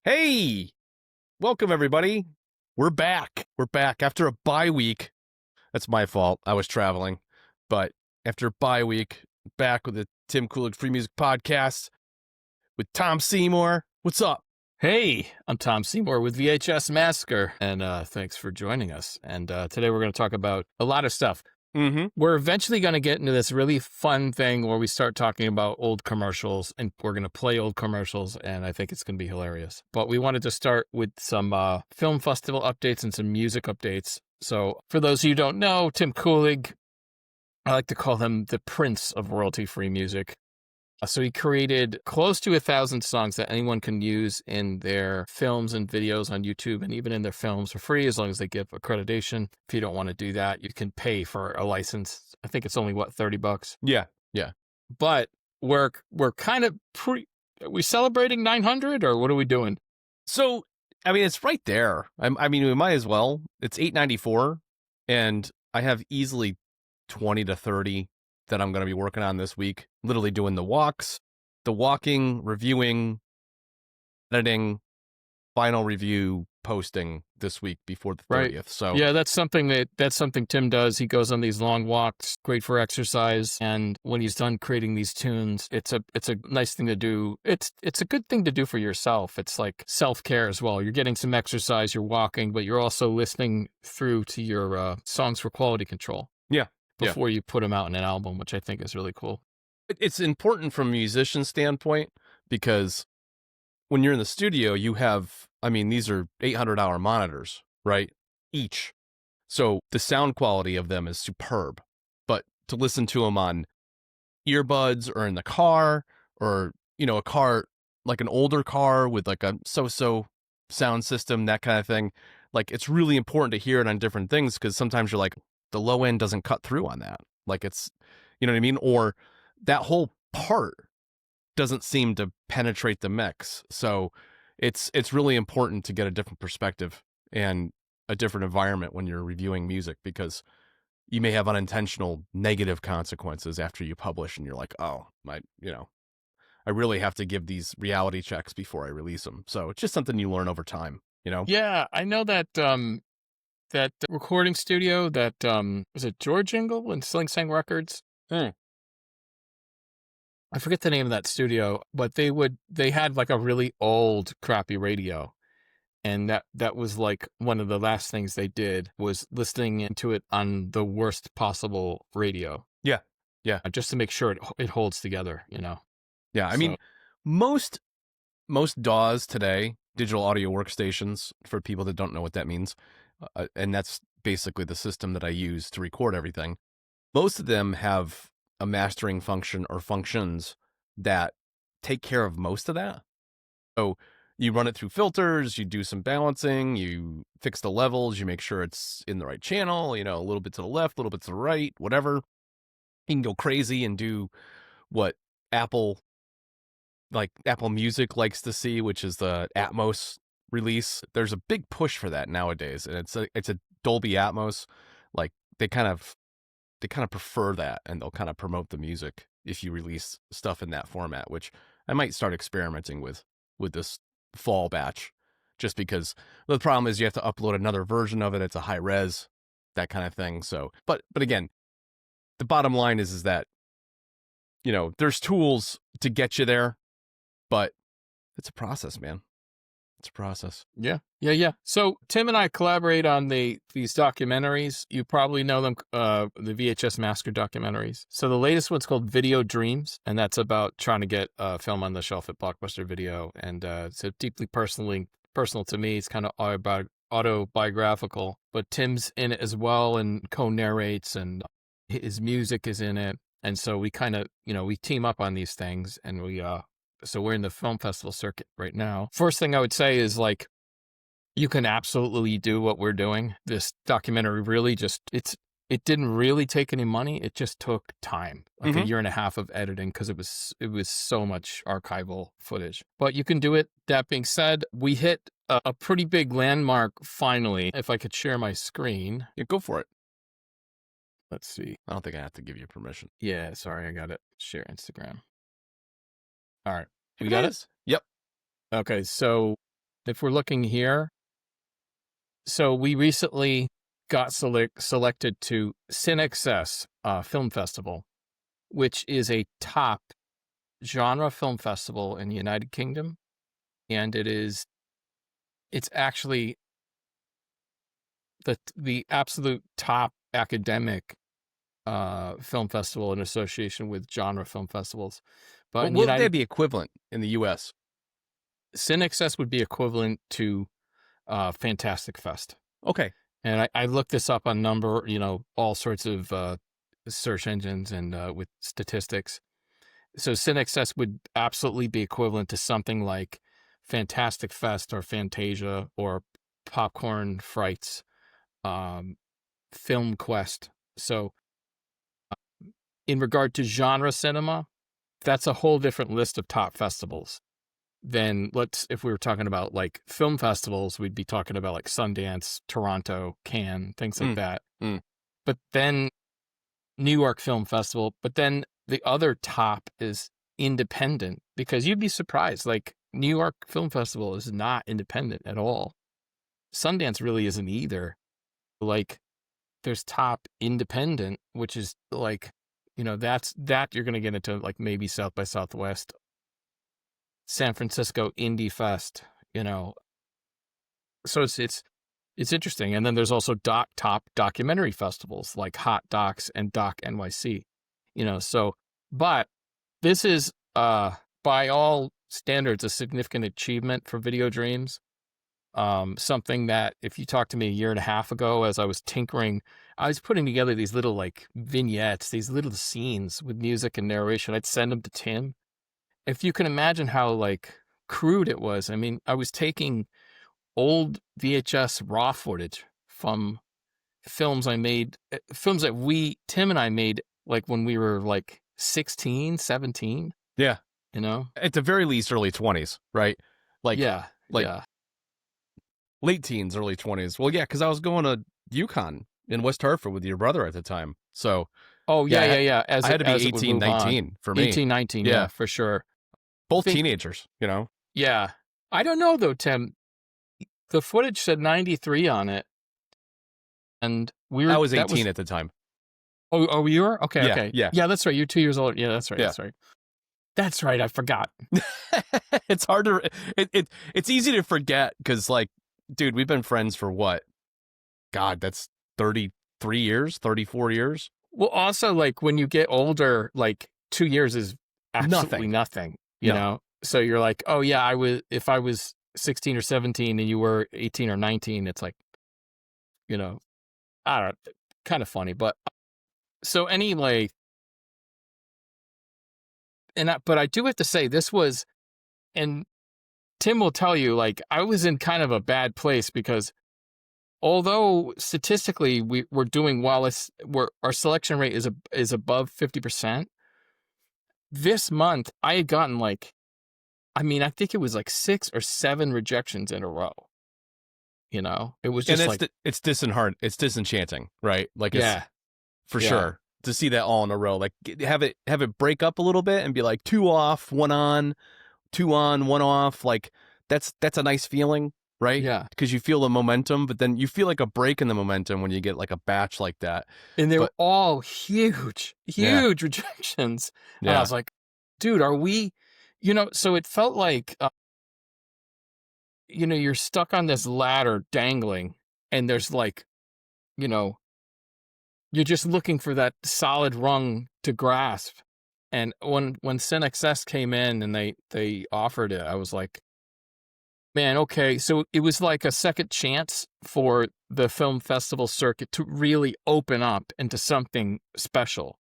Hey, welcome everybody. We're back. We're back after a bye week. That's my fault. I was traveling, but after a bye week, back with the Tim Coolidge Free Music Podcast with Tom Seymour. What's up? Hey, I'm Tom Seymour with VHS Massacre, and thanks for joining us. And today we're going to talk about a lot of stuff. Mm-hmm. We're eventually going to get into this really fun thing where we start talking about old commercials, and we're going to play old commercials, and I think it's going to be hilarious. But we wanted to start with some film festival updates and some music updates. So for those of you who don't know, Tim Coolidge, I like to call him the prince of royalty-free music. So he created close to 1,000 songs that anyone can use in their films and videos on YouTube, and even in their films for free, as long as they give accreditation. If you don't want to do that, you can pay for a license. I think it's only, $30? Yeah. But we're kind of we celebrating 900, or what are we doing? So, I mean, it's right there. I mean, we might as well. It's $8.94, and I have easily 20 to 30 that I'm going to be working on this week. Literally doing the walking, reviewing, editing, final review, posting this week before the 30th. Right. So yeah, that's something Tim does. He goes on these long walks, great for exercise. And when he's done creating these tunes, it's a nice thing to do. It's a good thing to do for yourself. It's like self-care as well. You're getting some exercise, you're walking, but you're also listening through to your songs for quality control. Yeah. Before you put them out in an album, which I think is really cool. It's important from a musician standpoint because when you're in the studio, you have, I mean, these are 800-hour monitors, right? Each. So the sound quality of them is superb. But to listen to them on earbuds or in the car, or, a car, like an older car with like a so-so sound system, that kind of thing, like it's really important to hear it on different things, because sometimes you're like, the low end doesn't cut through on that. Like it's, you know what I mean? Or that whole part doesn't seem to penetrate the mix. So it's really important to get a different perspective and a different environment when you're reviewing music, because you may have unintentional negative consequences after you publish and you're like, oh, I really have to give these reality checks before I release them. So it's just something you learn over time, Yeah, I know that that recording studio that was it George Engel and Sling Sang Records? I forget the name of that studio, but they had like a really old crappy radio. And that was like one of the last things they did, was listening into it on the worst possible radio. Yeah. Just to make sure it holds together, Yeah. I mean, most DAWs today, digital audio workstations, for people that don't know what that means, and that's basically the system that I use to record everything. Most of them have a mastering function or functions that take care of most of that. So you run it through filters, you do some balancing, you fix the levels, you make sure it's in the right channel, a little bit to the left, a little bit to the right, whatever. You can go crazy and do what Apple Music likes to see, which is the Atmos release. There's a big push for that nowadays, and it's a Dolby Atmos. Like they kind of prefer that, and they'll kind of promote the music if you release stuff in that format, which I might start experimenting with this fall batch, just because the problem is you have to upload another version of it. It's a high res, that kind of thing. So, but again, the bottom line is that, there's tools to get you there, but it's a process, man. It's a process. Yeah. So Tim and I collaborate on these documentaries. You probably know them, the VHS Massacre documentaries. So the latest one's called Video Dreams, and that's about trying to get a film on the shelf at Blockbuster Video. And it's deeply personal to me. It's kind of autobiographical, but Tim's in it as well and co-narrates, and his music is in it. And so we kind of, we team up on these things, and so we're in the film festival circuit right now. First thing I would say is, like, you can absolutely do what we're doing. This documentary really it didn't really take any money. It just took time, like a year and a half of editing, because it was so much archival footage. But you can do it. That being said, we hit a pretty big landmark finally. If I could share my screen. Yeah, go for it. Let's see. I don't think I have to give you permission. Yeah, sorry, I got it. Share Instagram. All right. We got it? Yep. Okay, so if we're looking here, so we recently got selected to Cinexcess Film Festival, which is a top genre film festival in the United Kingdom, and it's actually the absolute top academic film festival in association with genre film festivals. But What would they be equivalent in the U.S.? Cinexcess would be equivalent to Fantastic Fest. Okay. And I looked this up on all sorts of search engines and with statistics. So Cinexcess would absolutely be equivalent to something like Fantastic Fest or Fantasia or Popcorn Frights, Film Quest. So in regard to genre cinema, that's a whole different list of top festivals. Then if we were talking about like film festivals, we'd be talking about like Sundance, Toronto, Cannes, things like that. But then New York Film Festival, but then the other top is independent, because you'd be surprised. Like New York Film Festival is not independent at all. Sundance really isn't either. Like there's top independent, which is like, that you're going to get into like maybe South by Southwest, San Francisco Indie Fest, So it's interesting. And then there's also top documentary festivals like Hot Docs and Doc NYC, but this is by all standards a significant achievement for Video Dreams. Something that if you talked to me a year and a half ago, as I was tinkering, I was putting together these little like vignettes, these little scenes with music and narration. I'd send them to Tim. If you can imagine how like crude it was. I mean, I was taking old VHS raw footage from films I made, films that Tim and I made like when we were like 16, 17. Yeah. At the very least, early 20s, right? Yeah. Late teens, early 20s. Well, yeah, because I was going to UConn in West Hartford with your brother at the time. So, yeah. I had to be 18, 19 for me. 18, 19, yeah, for sure. Both teenagers, Yeah. I don't know, though, Tim. The footage said 93 on it. And I was 18 at the time. Oh, you were? Okay, yeah, okay. Yeah. Yeah, that's right. You're 2 years old. Yeah, that's right. Yeah. That's right. That's right. I forgot. It's hard to... It's easy to forget because, like, dude, we've been friends for what? God, that's 33 years, 34 years. Well, also, like, when you get older, like, 2 years is absolutely nothing, you know? So you're like, oh, yeah, if I was 16 or 17 and you were 18 or 19, it's like, I don't know, kind of funny. But so anyway, but I do have to say this was, and Tim will tell you, like, I was in kind of a bad place because although statistically we're doing well, our selection rate is above 50%. This month I had gotten I think it was like 6 or 7 rejections in a row. It was just it's disenchanting, right? Like, yeah, for sure, to see that all in a row. Like, have it break up a little bit and be like 2 off, 1 on, 2 on, 1 off. Like that's a nice feeling, right? Yeah, because you feel the momentum, but then you feel like a break in the momentum when you get like a batch like that. And they were all huge rejections. Yeah. And I was like, dude, are we? So it felt like, you're stuck on this ladder dangling, and there's like, you're just looking for that solid rung to grasp. And when Cinexcess came in and they offered it, I was like, man, okay. So it was like a second chance for the film festival circuit to really open up into something special.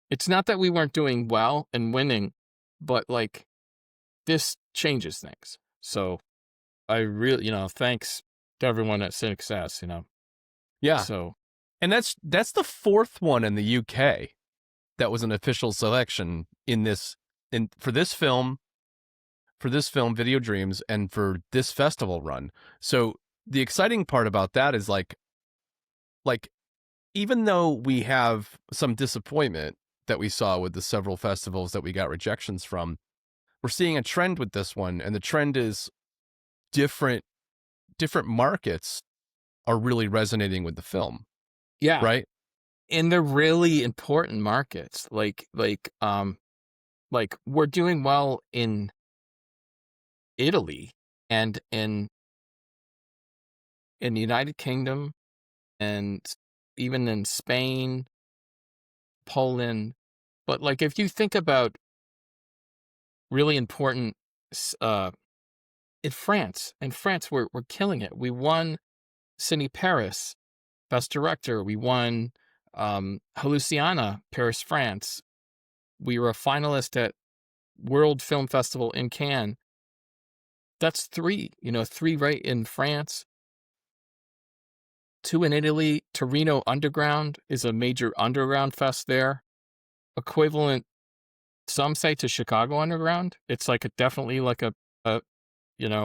It's not that we weren't doing well and winning, but like this changes things. So I really, thanks to everyone at Cinexcess, Yeah. So, and that's the 4th one in the UK that was an official selection for this film, Video Dreams, and for this festival run. So the exciting part about that is like even though we have some disappointment that we saw with the several festivals that we got rejections from, we're seeing a trend with this one, and the trend is different markets are really resonating with the film, Yeah. right? And they're really important markets. Like we're doing well in Italy and in the United Kingdom and even in Spain, Poland. But like if you think about really important in France, we're killing it. We won Cine Paris Best Director. We won Halluciana Paris, France. We were a finalist at World Film Festival in Cannes. That's 3, 3 right in France. 2 in Italy. Torino Underground is a major underground fest there. Equivalent, some say, to Chicago Underground. It's like definitely like a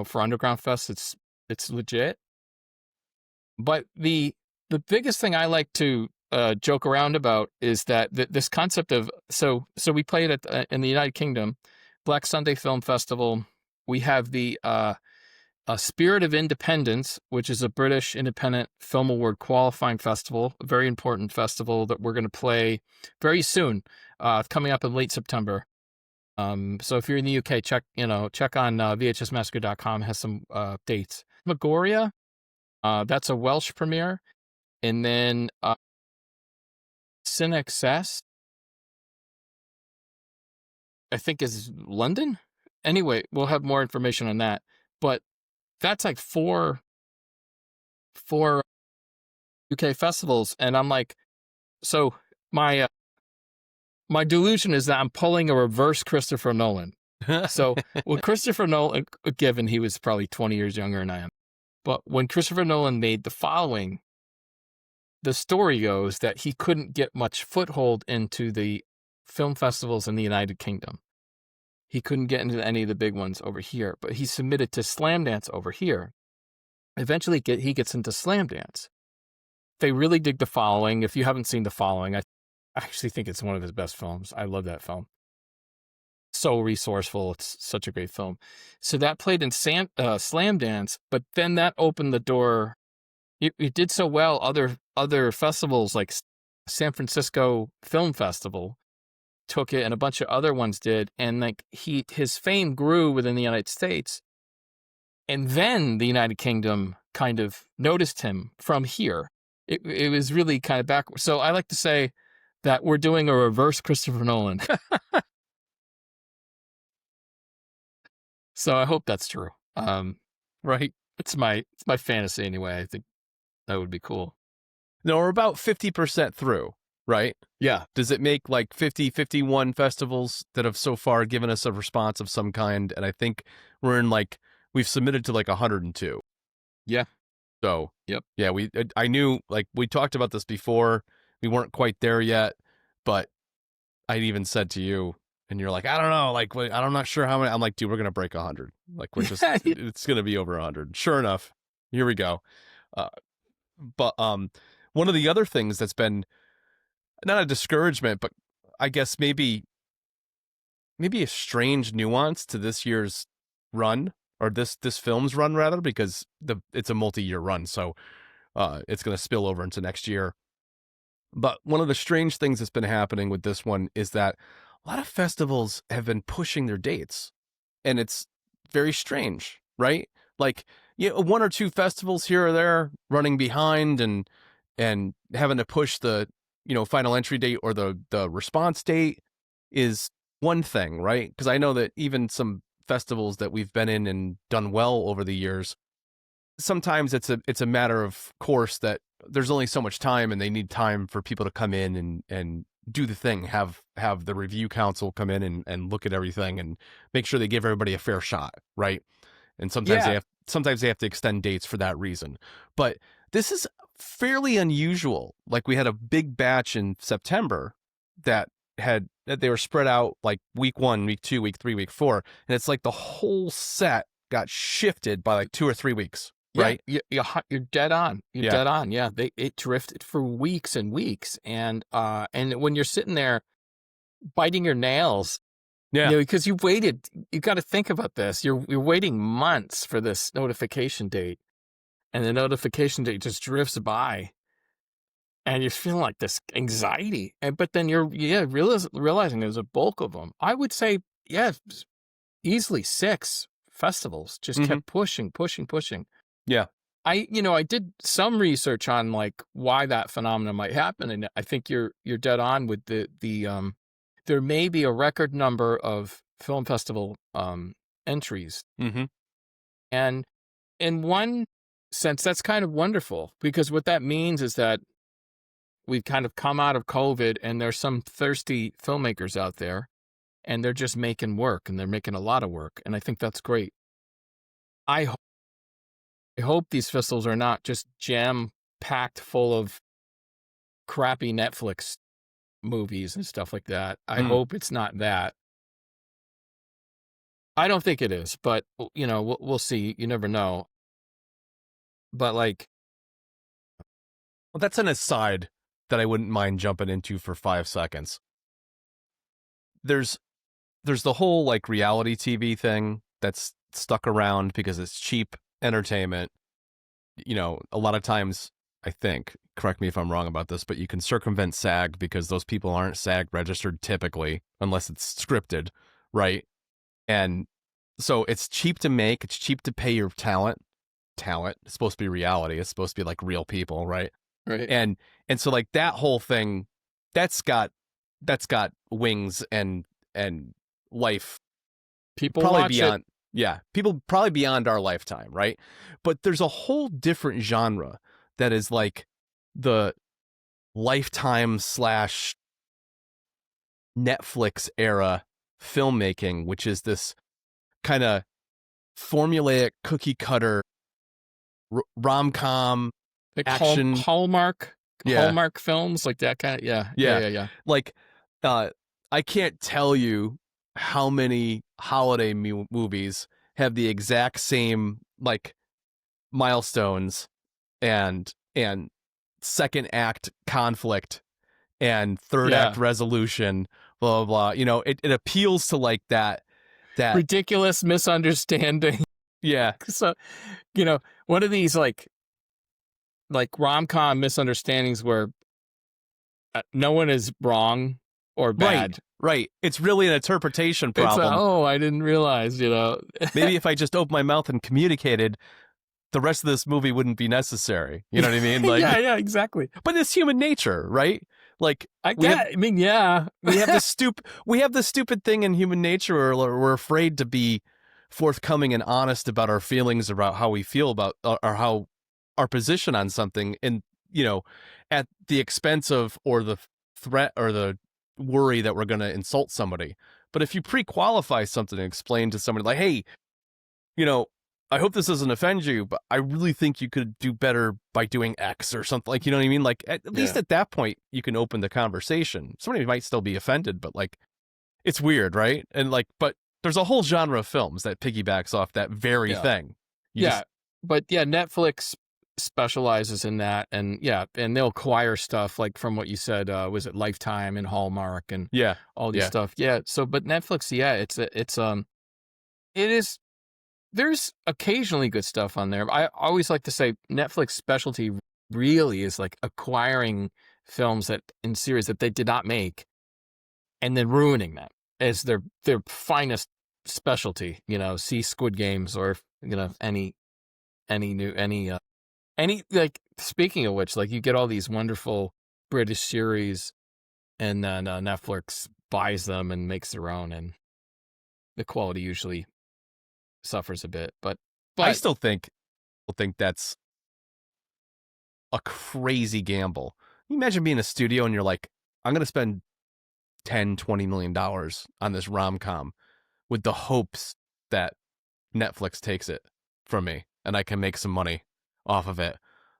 for underground fest, it's legit. But the biggest thing I like to joke around about is that this concept of so we played at in the United Kingdom, Black Sunday Film Festival. We have the Spirit of Independence, which is a British Independent Film Award qualifying festival, a very important festival that we're going to play very soon, coming up in late September. So if you're in the UK, check on vhsmassacre.com, has some dates. Magoria, that's a Welsh premiere. And then Sin Excess, I think, is London. Anyway, we'll have more information on that. But that's like four UK festivals. And I'm like, so my delusion is that I'm pulling a reverse Christopher Nolan. So when Christopher Nolan, given he was probably 20 years younger than I am, but when Christopher Nolan made The Following, the story goes that he couldn't get much foothold into the film festivals in the United Kingdom. He couldn't get into any of the big ones over here, but he submitted to Slamdance over here. Eventually he gets into Slamdance. They really dig The Following. If you haven't seen The Following, I actually think it's one of his best films. I love that film. So resourceful. It's such a great film. So that played in Slamdance, but then that opened the door. It did so well. Other festivals like San Francisco Film Festival took it, and a bunch of other ones did. And like his fame grew within the United States. And then the United Kingdom kind of noticed him from here. It was really kind of backwards. So I like to say that we're doing a reverse Christopher Nolan. So I hope that's true. Right. It's my fantasy anyway. I think that would be cool. No, we're about 50% through, right? Yeah. Does it make like 50, 51 festivals that have so far given us a response of some kind? And I think we've submitted to like 102. Yeah. So, yep. Yeah, I knew, like, we talked about this before. We weren't quite there yet, but I'd even said to you, and you're like, I don't know, like, I'm not sure how many. I'm like, dude, we're going to break 100. Like, we're just, it's going to be over 100. Sure enough, here we go. But one of the other things that's been not a discouragement, but I guess maybe a strange nuance to this year's run, or this film's run rather, because it's a multi-year run, so it's going to spill over into next year. But one of the strange things that's been happening with this one is that a lot of festivals have been pushing their dates, and it's very strange, right? Like, one or two festivals here or there running behind and having to push the final entry date or the response date is one thing, right? Because I know that even some festivals that we've been in and done well over the years, sometimes it's a matter of course that there's only so much time, and they need time for people to come in and do the thing, have the review council come in and look at everything and make sure they give everybody a fair shot, right? And sometimes they have to extend dates for that reason. But this is fairly unusual. Like, we had a big batch in September that they were spread out like week 1, week 2, week 3, week 4, and it's like the whole set got shifted by like 2 or 3 weeks. Right? You're dead on. You're dead on. Yeah, it drifted for weeks and weeks, and when you're sitting there biting your nails, Yeah. Because you waited. You got to think about this. You're waiting months for this notification date, and the notification date just drifts by, and you're feeling like this anxiety. But then you're realizing there's a bulk of them. I would say easily 6 festivals just kept pushing. Yeah. I did some research on like why that phenomenon might happen, and I think you're dead on with the there may be a record number of film festival entries, and in one sense that's kind of wonderful, because what that means is that we've kind of come out of COVID and there's some thirsty filmmakers out there, and they're just making work, and they're making a lot of work, and I think that's great. I hope these festivals are not just jam-packed full of crappy Netflix movies and stuff like that. I hope it's not that. I don't think it is, but, we'll see. You never know. But, like... Well, that's an aside that I wouldn't mind jumping into for 5 seconds. There's the whole, like, reality TV thing that's stuck around because it's cheap entertainment. A lot of times, I think, correct me if I'm wrong about this, but you can circumvent SAG because those people aren't SAG registered typically, unless it's scripted, right? And so it's cheap to make, it's cheap to pay your talent. It's supposed to be reality. It's supposed to be like real people, right? Right. And so like that whole thing, that's got wings and life. People probably watch beyond it. Yeah, people probably beyond our lifetime, right? But there's a whole different genre that is like the Lifetime / Netflix era filmmaking, which is this kind of formulaic cookie cutter rom-com Like action Hallmark films, like that kind of yeah. Like I can't tell you how many holiday movies have the exact same like milestones and second act conflict and third act resolution, blah blah blah. It appeals to like that ridiculous misunderstanding. Yeah. So, one of these like rom-com misunderstandings where no one is wrong or bad. Right. It's really an interpretation problem. I didn't realize, Maybe if I just opened my mouth and communicated, the rest of this movie wouldn't be necessary. You know what I mean? Like, yeah, exactly. But it's human nature, right? Like, we have this stupid thing in human nature where we're afraid to be forthcoming and honest about our feelings about how we feel about or how our position on something, and at the expense of or the threat or the worry that we're going to insult somebody. But if you pre-qualify something and explain to somebody like, hey, I hope this doesn't offend you, but I really think you could do better by doing X or something, like, you know what I mean? Like, at least at that point, you can open the conversation. Somebody might still be offended, but like, it's weird, right? And like, but there's a whole genre of films that piggybacks off that very thing. But Netflix specializes in that, and they'll acquire stuff like from what you said, was it Lifetime and Hallmark and all these stuff. So, but Netflix, it is. There's occasionally good stuff on there. I always like to say Netflix specialty really is like acquiring films in series that they did not make and then ruining them as their finest specialty. See Squid Games or any like, speaking of which, like, you get all these wonderful British series, and then Netflix buys them and makes their own, and the quality usually suffers a bit. But I still think that's a crazy gamble. Can you imagine being a studio and you're like, I'm going to spend $10-20 million on this rom-com with the hopes that Netflix takes it from me and I can make some money off of it.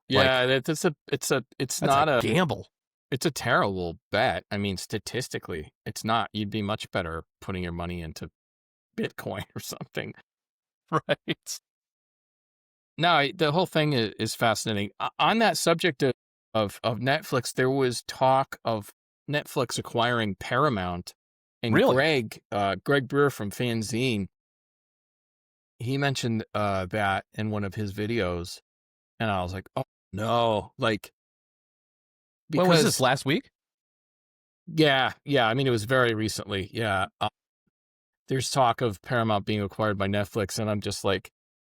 Yeah, like, it's not a gamble. It's a terrible bet. I mean, statistically, it's not. You'd be much better putting your money into Bitcoin or something. Right. No, the whole thing is fascinating. On that subject of Netflix, there was talk of Netflix acquiring Paramount And Really? Greg Brewer from Fanzine, he mentioned that in one of his videos, and I was like, oh no, like, When was this? because Last week? yeah, I mean, it was very recently. Yeah, there's talk of Paramount being acquired by Netflix, and I'm just like,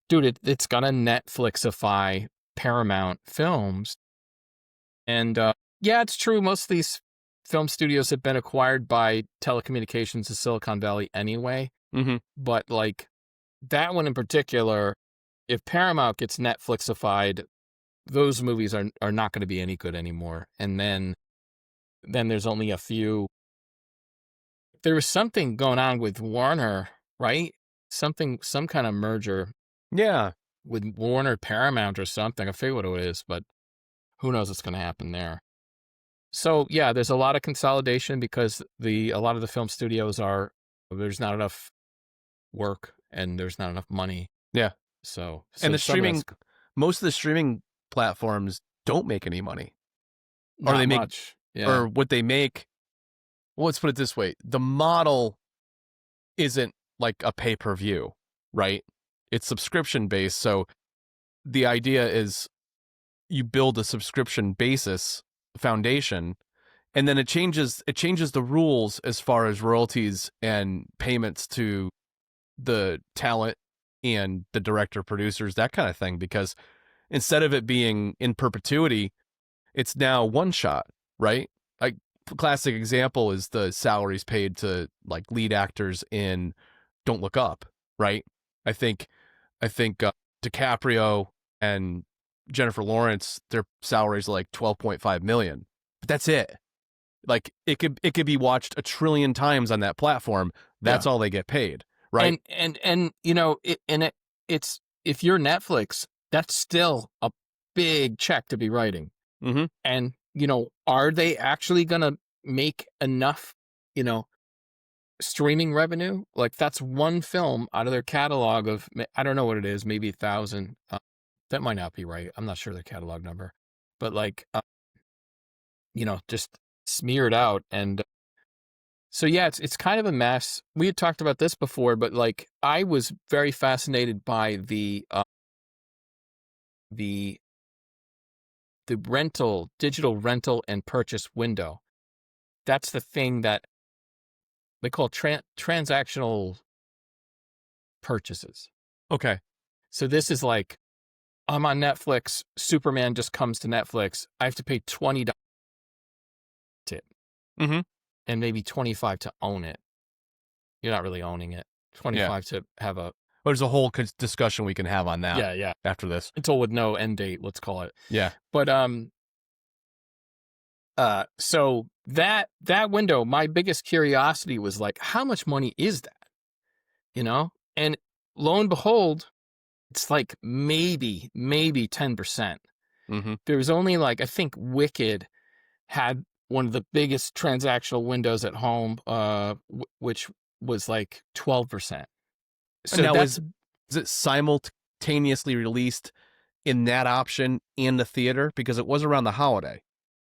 dude, it's gonna Netflixify Paramount films. And yeah, it's true. Most of these film studios have been acquired by telecommunications in Silicon Valley anyway. Mm-hmm. But like that one in particular, if Paramount gets Netflixified, those movies are not going to be any good anymore. And then there's only a few. There was something going on with Warner, right? Some kind of merger Yeah. with Warner Paramount or something. I forget what it is, but who knows what's going to happen there. So yeah, there's a lot of consolidation because a lot of the film studios there's not enough work and there's not enough money. Yeah. So And the some of that's most of the streaming platforms don't make any money. Or not they make much. Yeah. or what they make. Well, let's put it this way. The model isn't like a pay-per-view, right? It's subscription based. So the idea is you build a subscription basis foundation, and then it changes the rules as far as royalties and payments to the talent and the director, producers, that kind of thing, because instead of it being in perpetuity, it's now one shot, right? Like classic example is the salaries paid to like lead actors in Don't Look Up, right? I think DiCaprio and Jennifer Lawrence, their salaries are like 12.5 million. But that's it. Like it could be watched 1 trillion times on that platform. That's all they get paid, right? And you know, it's if you're Netflix, that's still a big check to be writing. Mm-hmm. And you know, are they actually going to make enough, you know, streaming revenue? Like that's one film out of their catalog of, I don't know what it is, maybe 1,000. That might not be right. I'm not sure their catalog number, but like, you know, just smeared out. And so, yeah, it's kind of a mess. We had talked about this before, but like, I was very fascinated by the digital rental and purchase window. That's the thing that they call transactional purchases. Okay. So this is like, I'm on Netflix. Superman just comes to Netflix. I have to pay $20 to it. Mm-hmm. And maybe 25 to own it. You're not really owning it. 25 to have a... Well, there's a whole discussion we can have on that. Yeah. After this. Until with no end date, let's call it. Yeah. But so that window, my biggest curiosity was like, how much money is that? You know? And lo and behold, it's like maybe 10%. Mm-hmm. There was only like, I think Wicked had one of the biggest transactional windows at home, which was like 12%. So now that's... is it simultaneously released in that option and the theater? Because it was around the holiday.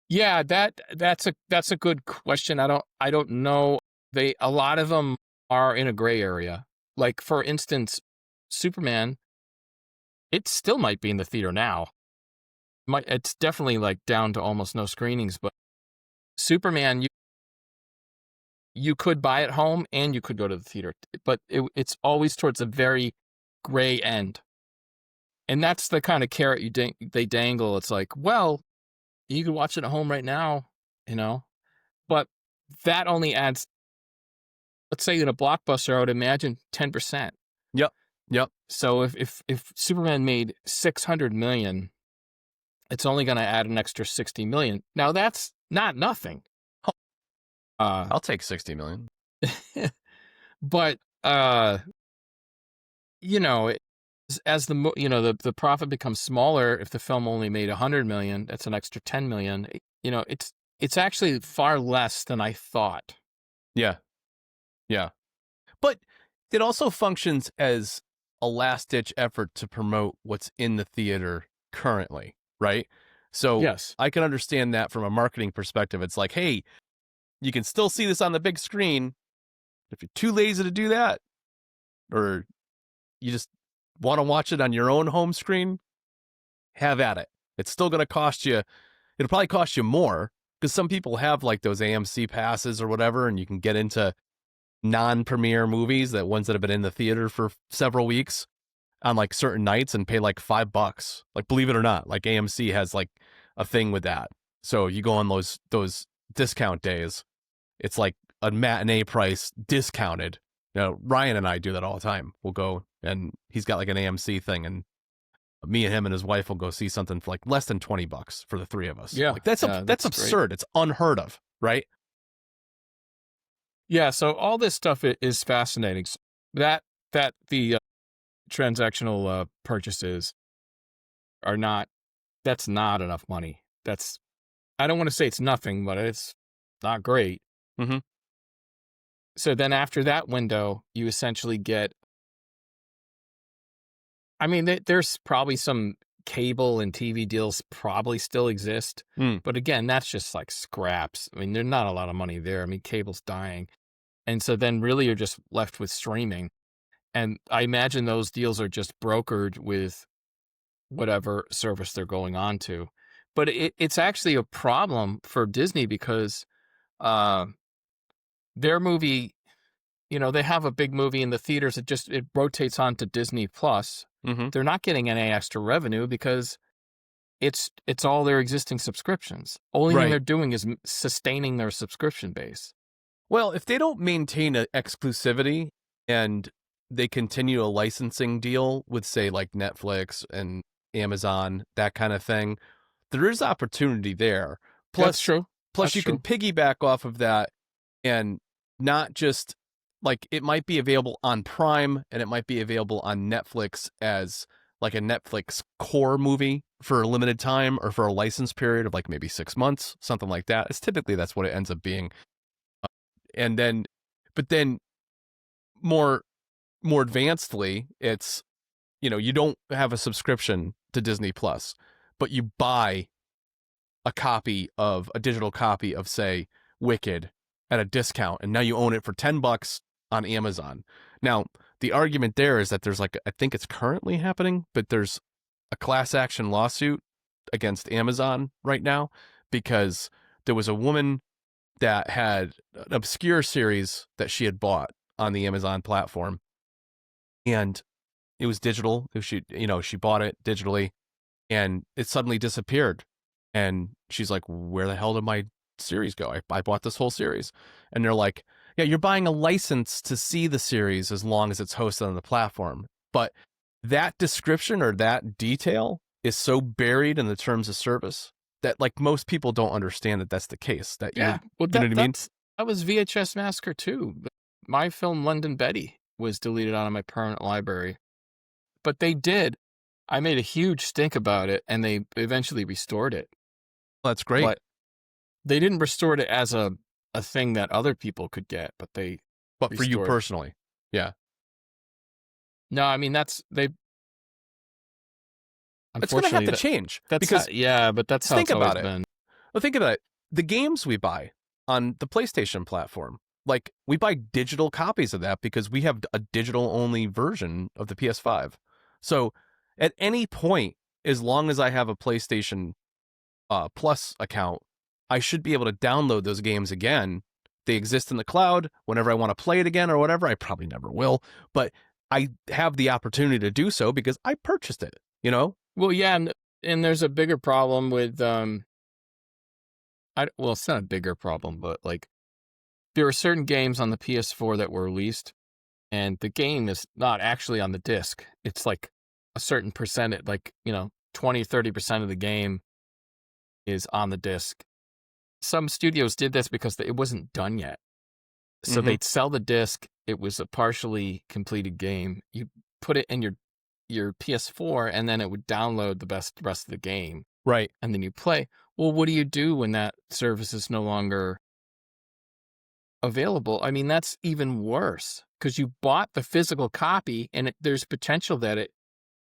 Yeah, that's a good question. I don't know. A lot of them are in a gray area. Like for instance, Superman, it still might be in the theater now. It's definitely like down to almost no screenings, but Superman, you could buy it home and you could go to the theater, but it's always towards the very gray end. And that's the kind of carrot they dangle. It's like, well, you could watch it at home right now, you know, but that only adds, let's say in a blockbuster, I would imagine 10%. Yep. So if Superman made 600 million, it's only going to add an extra 60 million. Now that's not nothing. I'll take 60 million. But you know, as the profit becomes smaller, if the film only made 100 million, that's an extra 10 million. You know, it's actually far less than I thought. Yeah. But it also functions as a last-ditch effort to promote what's in the theater currently, right? So Yes. I can understand that from a marketing perspective. It's like, hey, you can still see this on the big screen, If you're too lazy to do that, or you just want to watch it on your own home screen, have at it. It's still going to cost you. It'll probably cost you more because some people have like those AMC passes or whatever, and you can get into non-premiere movies, that ones that have been in the theater for several weeks on like certain nights, and pay like $5. Like, believe it or not, like AMC has like a thing with that. So you go on those discount days, it's like a matinee price discounted. You know, Ryan and I do that all the time. We'll go, and he's got like an AMC thing, and me and him and his wife will go see something for like less than $20 for the three of us. Yeah, like that's absurd. great. It's unheard of, right? Yeah, so all this stuff is fascinating. That the transactional purchases are not. That's not enough money. I don't want to say it's nothing, but it's not great. Mm-hmm. So then after that window, you essentially get. I mean, there's probably some cable and TV deals probably still exist, but again, that's just like scraps. I mean, there's not a lot of money there. I mean, cable's dying. And so then really you're just left with streaming. And I imagine those deals are just brokered with whatever service they're going on to. But it's actually a problem for Disney because their movie, they have a big movie in the theaters. It rotates on to Disney Plus. Mm-hmm. They're not getting any extra revenue because it's all their existing subscriptions. Only thing they're doing is sustaining their subscription base. Well, if they don't maintain an exclusivity and they continue a licensing deal with, say, like Netflix and Amazon, that kind of thing, there is opportunity there. Plus, that's true. Plus, you can piggyback off of that, and not just like, it might be available on Prime and it might be available on Netflix as like a Netflix core movie for a limited time, or for a license period of like maybe 6 months, something like that. It's typically that's what it ends up being. But then more advancedly, it's, you don't have a subscription to Disney Plus, but you buy a digital copy of, say, Wicked at a discount, and now you own it for $10 on Amazon. Now, the argument there is that there's like, I think it's currently happening, but there's a class action lawsuit against Amazon right now because there was a woman that had an obscure series that she had bought on the Amazon platform, and it was digital. She bought it digitally, and it suddenly disappeared. And she's like, where the hell did my series go? I bought this whole series. And they're like, yeah, you're buying a license to see the series as long as it's hosted on the platform. But that description or that detail is so buried in the terms of service that like most people don't understand that that's the case. That you know what I mean? That was VHS Massacre too. My film London Betty was deleted out of my permanent library, but they did. I made a huge stink about it, and they eventually restored it. Well, that's great. But they didn't restore it as a thing that other people could get, but they. But for you personally, yeah. No, I mean it's going to have to change. But that's how it's always been. Well, think about it. The games we buy on the PlayStation platform, like we buy digital copies of that because we have a digital only version of the PS5. So at any point, as long as I have a PlayStation Plus account, I should be able to download those games again. They exist in the cloud whenever I want to play it again or whatever. I probably never will, but I have the opportunity to do so because I purchased it, Well, yeah, and there's a bigger problem with well, it's not a bigger problem, but like there are certain games on the PS4 that were released, and the game is not actually on the disc. It's like a certain percentage, like 20-30% of the game is on the disc. Some studios did this because it wasn't done yet, so they'd sell the disc. It was a partially completed game. You put it in your PS4, and then it would download the rest of the game. Right. And then you play. Well, what do you do when that service is no longer available? I mean, that's even worse because you bought the physical copy, and there's potential that it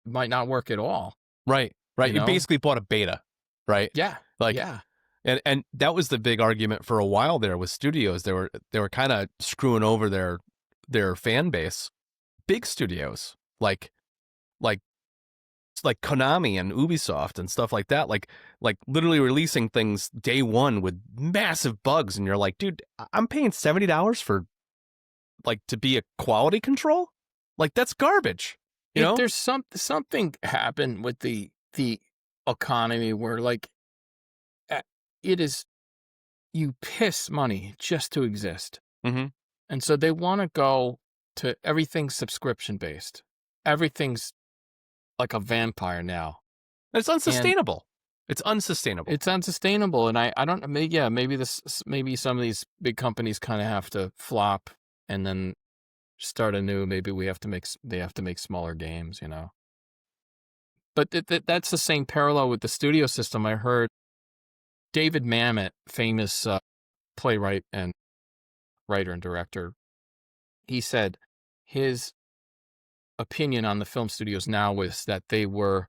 might not work at all. Right. You basically bought a beta, right? Yeah. Yeah. And that was the big argument for a while there with studios. They were kind of screwing over their their fan base, big studios like Konami and Ubisoft and stuff like that, like literally releasing things day one with massive bugs, and you're like, dude, I'm paying $70 for like to be a quality control, like that's garbage. You know, There's something happened with the economy where like it is, you piss money just to exist. mm-hmm. And so they want to go to everything subscription based. Everything's like a vampire now. It's unsustainable. It's unsustainable. It's unsustainable. And I don't know, maybe some of these big companies kind of have to flop and then start anew. Maybe they have to make smaller games, you know. But that's the same parallel with the studio system. I heard David Mamet, famous playwright and writer and director, he said his opinion on the film studios now was that they were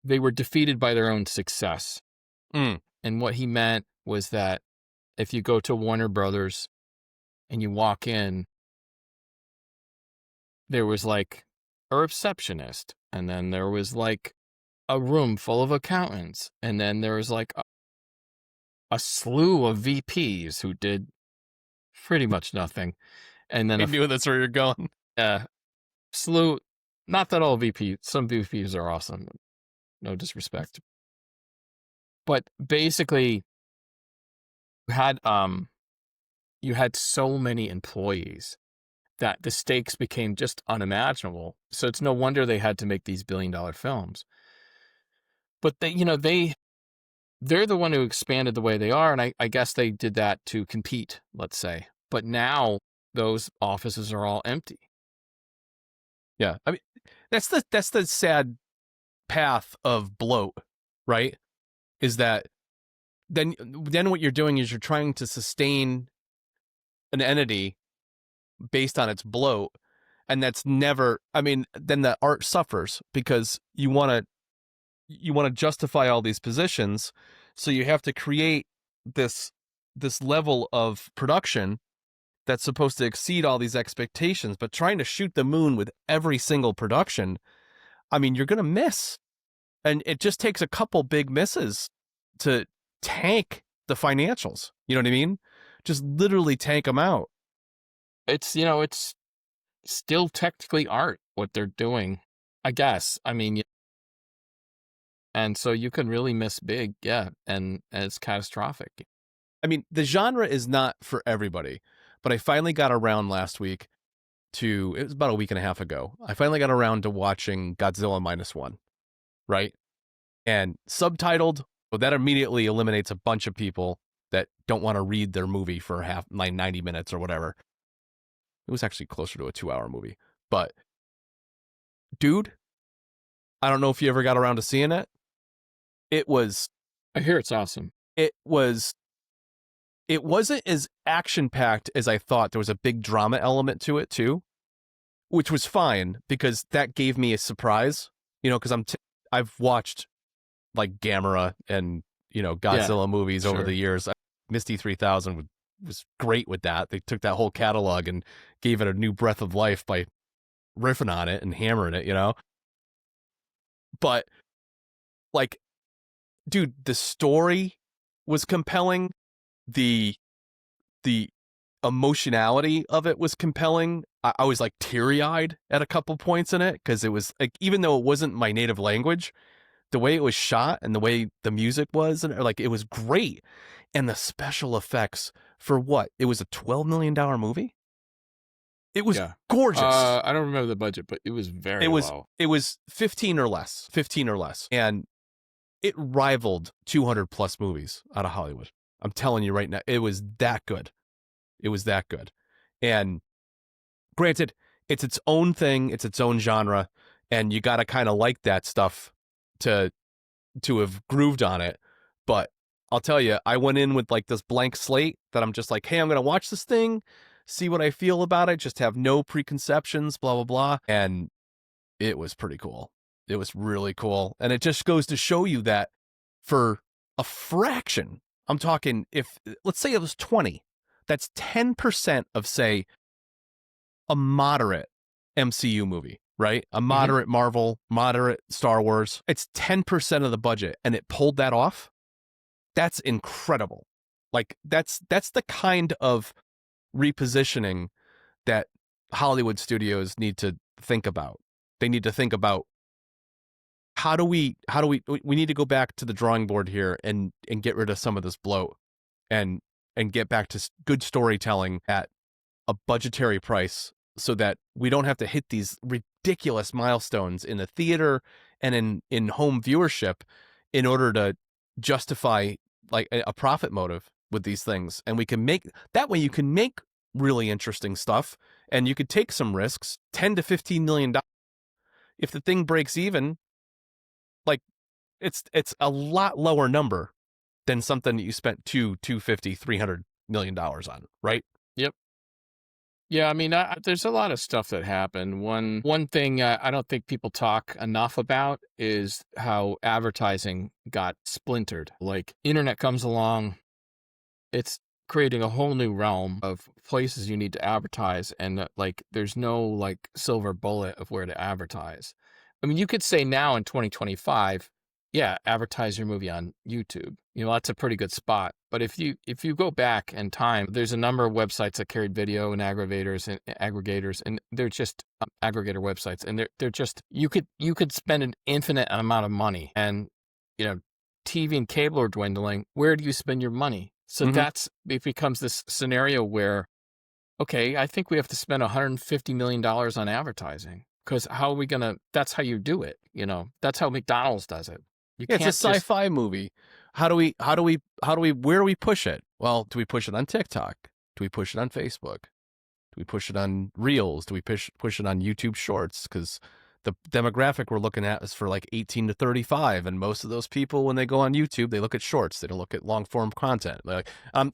defeated by their own success. Mm. And what he meant was that if you go to Warner Brothers and you walk in, there was like a receptionist, and then there was like a room full of accountants, and then there was like a slew of VPs who did pretty much nothing. And then I knew that's where you're going. Slew, not that all some VPs are awesome, no disrespect, but basically you had so many employees that the stakes became just unimaginable. So it's no wonder they had to make these billion-dollar films. But they're the one who expanded the way they are, and I guess they did that to compete, let's say. But now those offices are all empty. Yeah, I mean, that's the sad path of bloat, right? Is that then what you're doing is you're trying to sustain an entity based on its bloat, and that's never. I mean, then the art suffers because you want to justify all these positions, so you have to create this level of production that's supposed to exceed all these expectations, but trying to shoot the moon with every single production, I mean, you're going to miss. And it just takes a couple big misses to tank the financials. You know what I mean? Just literally tank them out. It's still technically art, what they're doing, I guess. I mean, and so you can really miss big, yeah, and it's catastrophic. I mean, the genre is not for everybody. But I finally got around last week it was about a week and a half ago. I finally got around to watching Godzilla -1, right? And subtitled, well, that immediately eliminates a bunch of people that don't want to read their movie for 90 minutes or whatever. It was actually closer to a 2-hour movie. But, dude, I don't know if you ever got around to seeing it. I hear it's awesome. It wasn't as action-packed as I thought. There was a big drama element to it, too, which was fine because that gave me a surprise, because I've watched, like, Gamera and, Godzilla movies over the years. Misty 3000 was great with that. They took that whole catalog and gave it a new breath of life by riffing on it and hammering it, But, like, dude, the story was compelling. The emotionality of it was compelling. I was like teary-eyed at a couple points in it because it was like, even though it wasn't my native language, the way it was shot and the way the music was, and like, it was great. And the special effects for what? It was a $12 million movie. It was gorgeous. I don't remember the budget, but it was very low. It was 15 or less, and it rivaled 200 plus movies out of Hollywood. I'm telling you right now, it was that good. And granted, it's its own thing. It's its own genre. And you got to kind of like that stuff to have grooved on it. But I'll tell you, I went in with like this blank slate that I'm just like, hey, I'm going to watch this thing, see what I feel about it, just have no preconceptions, blah, blah, blah. And it was pretty cool. It was really cool. And it just goes to show you that for a fraction, I'm talking, let's say it was 20, that's 10% of, say, a moderate MCU movie, right? A moderate Marvel, moderate Star Wars. It's 10% of the budget, and it pulled that off. That's incredible. Like that's the kind of repositioning that Hollywood studios need to think about. They need to think about how do we need to go back to the drawing board here and get rid of some of this bloat and get back to good storytelling at a budgetary price so that we don't have to hit these ridiculous milestones in the theater and in home viewership in order to justify like a profit motive with these things. And we can make that way, you can make really interesting stuff and you could take some risks, 10 to 15 million dollars. If the thing breaks even, like it's a lot lower number than something that you spent $250-300 million on, right? Yep. Yeah, I mean, there's a lot of stuff that happened. One thing I don't think people talk enough about is how advertising got splintered. Like, internet comes along, it's creating a whole new realm of places you need to advertise, and like, there's no like silver bullet of where to advertise. I mean, you could say now in 2025, yeah, advertise your movie on YouTube. You know, that's a pretty good spot. But if you go back in time, there's a number of websites that carried video and aggregators, and they're just aggregator websites, and they're just you could spend an infinite amount of money, and you know, TV and cable are dwindling. Where do you spend your money? So it becomes this scenario where, okay, I think we have to spend $150 million on advertising. Because how are we gonna? That's how you do it. You know, that's how McDonald's does it. It's a sci-fi movie. Where do we push it? Well, do we push it on TikTok? Do we push it on Facebook? Do we push it on Reels? Do we push it on YouTube Shorts? Because the demographic we're looking at is for like 18 to 35, and most of those people, when they go on YouTube, they look at shorts. They don't look at long form content. Like I'm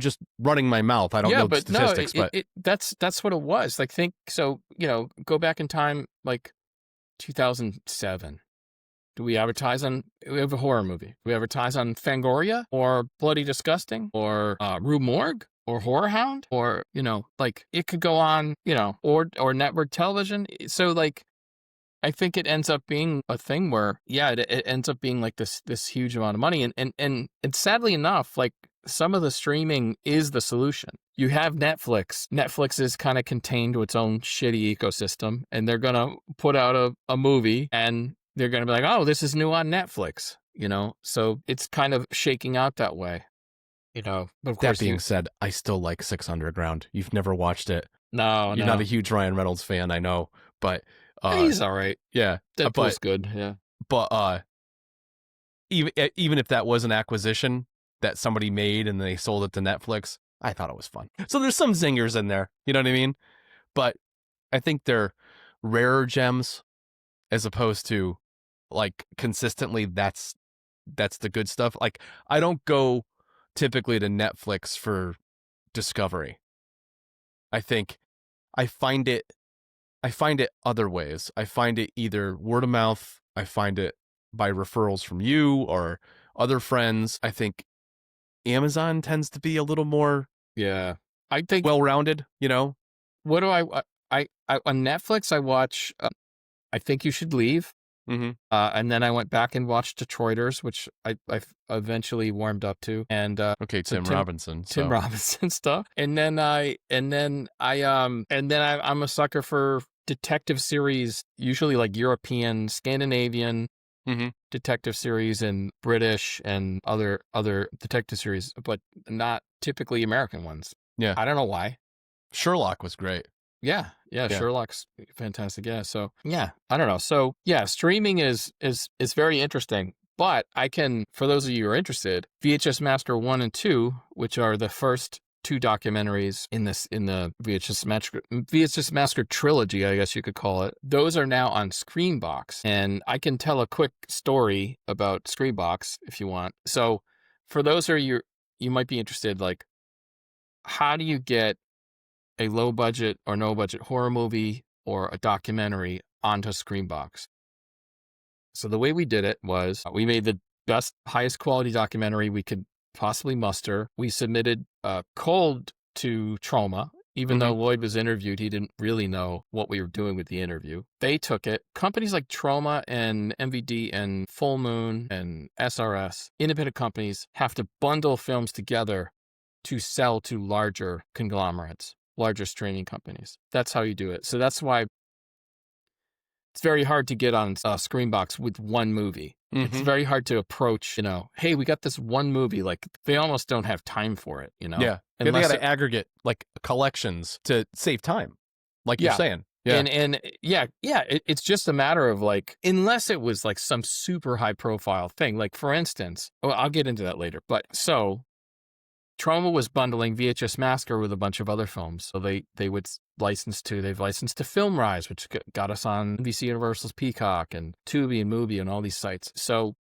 just running my mouth. I don't know statistics, but that's what it was. Like, think so. You know, go back in time, like 2007. Do we advertise on? We have a horror movie. Do we advertise on Fangoria or Bloody Disgusting or Rue Morgue or Horror Hound, or you know, like it could go on. You know, or network television. So like, I think it ends up being a thing where, yeah, it ends up being like this huge amount of money, and sadly enough, like some of the streaming is the solution. You have Netflix. Netflix is kind of contained to its own shitty ecosystem, and they're gonna put out a movie, and they're gonna be like, oh, this is new on Netflix, you know. So it's kind of shaking out that way, you know. But of course, that being said, I still like 6 Underground. You've never watched it. No, you're not a huge Ryan Reynolds fan, I know, but. He's all right. Yeah. Deadpool's good. Yeah. But even if that was an acquisition that somebody made and they sold it to Netflix, I thought it was fun. So there's some zingers in there. You know what I mean? But I think they're rarer gems as opposed to like consistently that's the good stuff. Like I don't go typically to Netflix for discovery. I think I find it other ways. I find it either word of mouth. I find it by referrals from you or other friends. I think Amazon tends to be a little more, I think well-rounded, you know? What do I on Netflix, I watch, I Think You Should Leave. And then I went back and watched Detroiters, which I eventually warmed up to. And Tim Robinson stuff. And then I'm a sucker for detective series, usually like European, Scandinavian detective series, and British and other detective series, but not typically American ones. Yeah, I don't know why. Sherlock was great. Yeah, Sherlock's fantastic. Yeah, so yeah, I don't know. So yeah, streaming is very interesting. But I can, for those of you who are interested, VHS Massacre 1 and 2, which are the first 2 documentaries in the VHS Massacre trilogy, I guess you could call it. Those are now on Screenbox, and I can tell a quick story about Screenbox if you want. So for those of you might be interested, like, how do you get a low budget or no budget horror movie or a documentary onto Screenbox? So the way we did it was we made the best, highest quality documentary we could possibly muster. We submitted cold to Trauma Even though Lloyd was interviewed, he didn't really know what we were doing with the interview. They took it. Companies like Troma and MVD and Full Moon and SRS, independent companies, have to bundle films together to sell to larger conglomerates, larger streaming companies. That's how you do it. So that's why it's very hard to get on Screenbox with one movie. It's very hard to approach, hey, we got this one movie. Like, they almost don't have time for it, Yeah. They got to aggregate like collections to save time, like you're saying. Yeah. It's just a matter of like, unless it was like some super high profile thing, like for instance, I'll get into that later. But so Troma was bundling VHS Massacre with a bunch of other films. So they would they've licensed to FilmRise, which got us on NBC Universal's Peacock and Tubi and Mubi and all these sites. So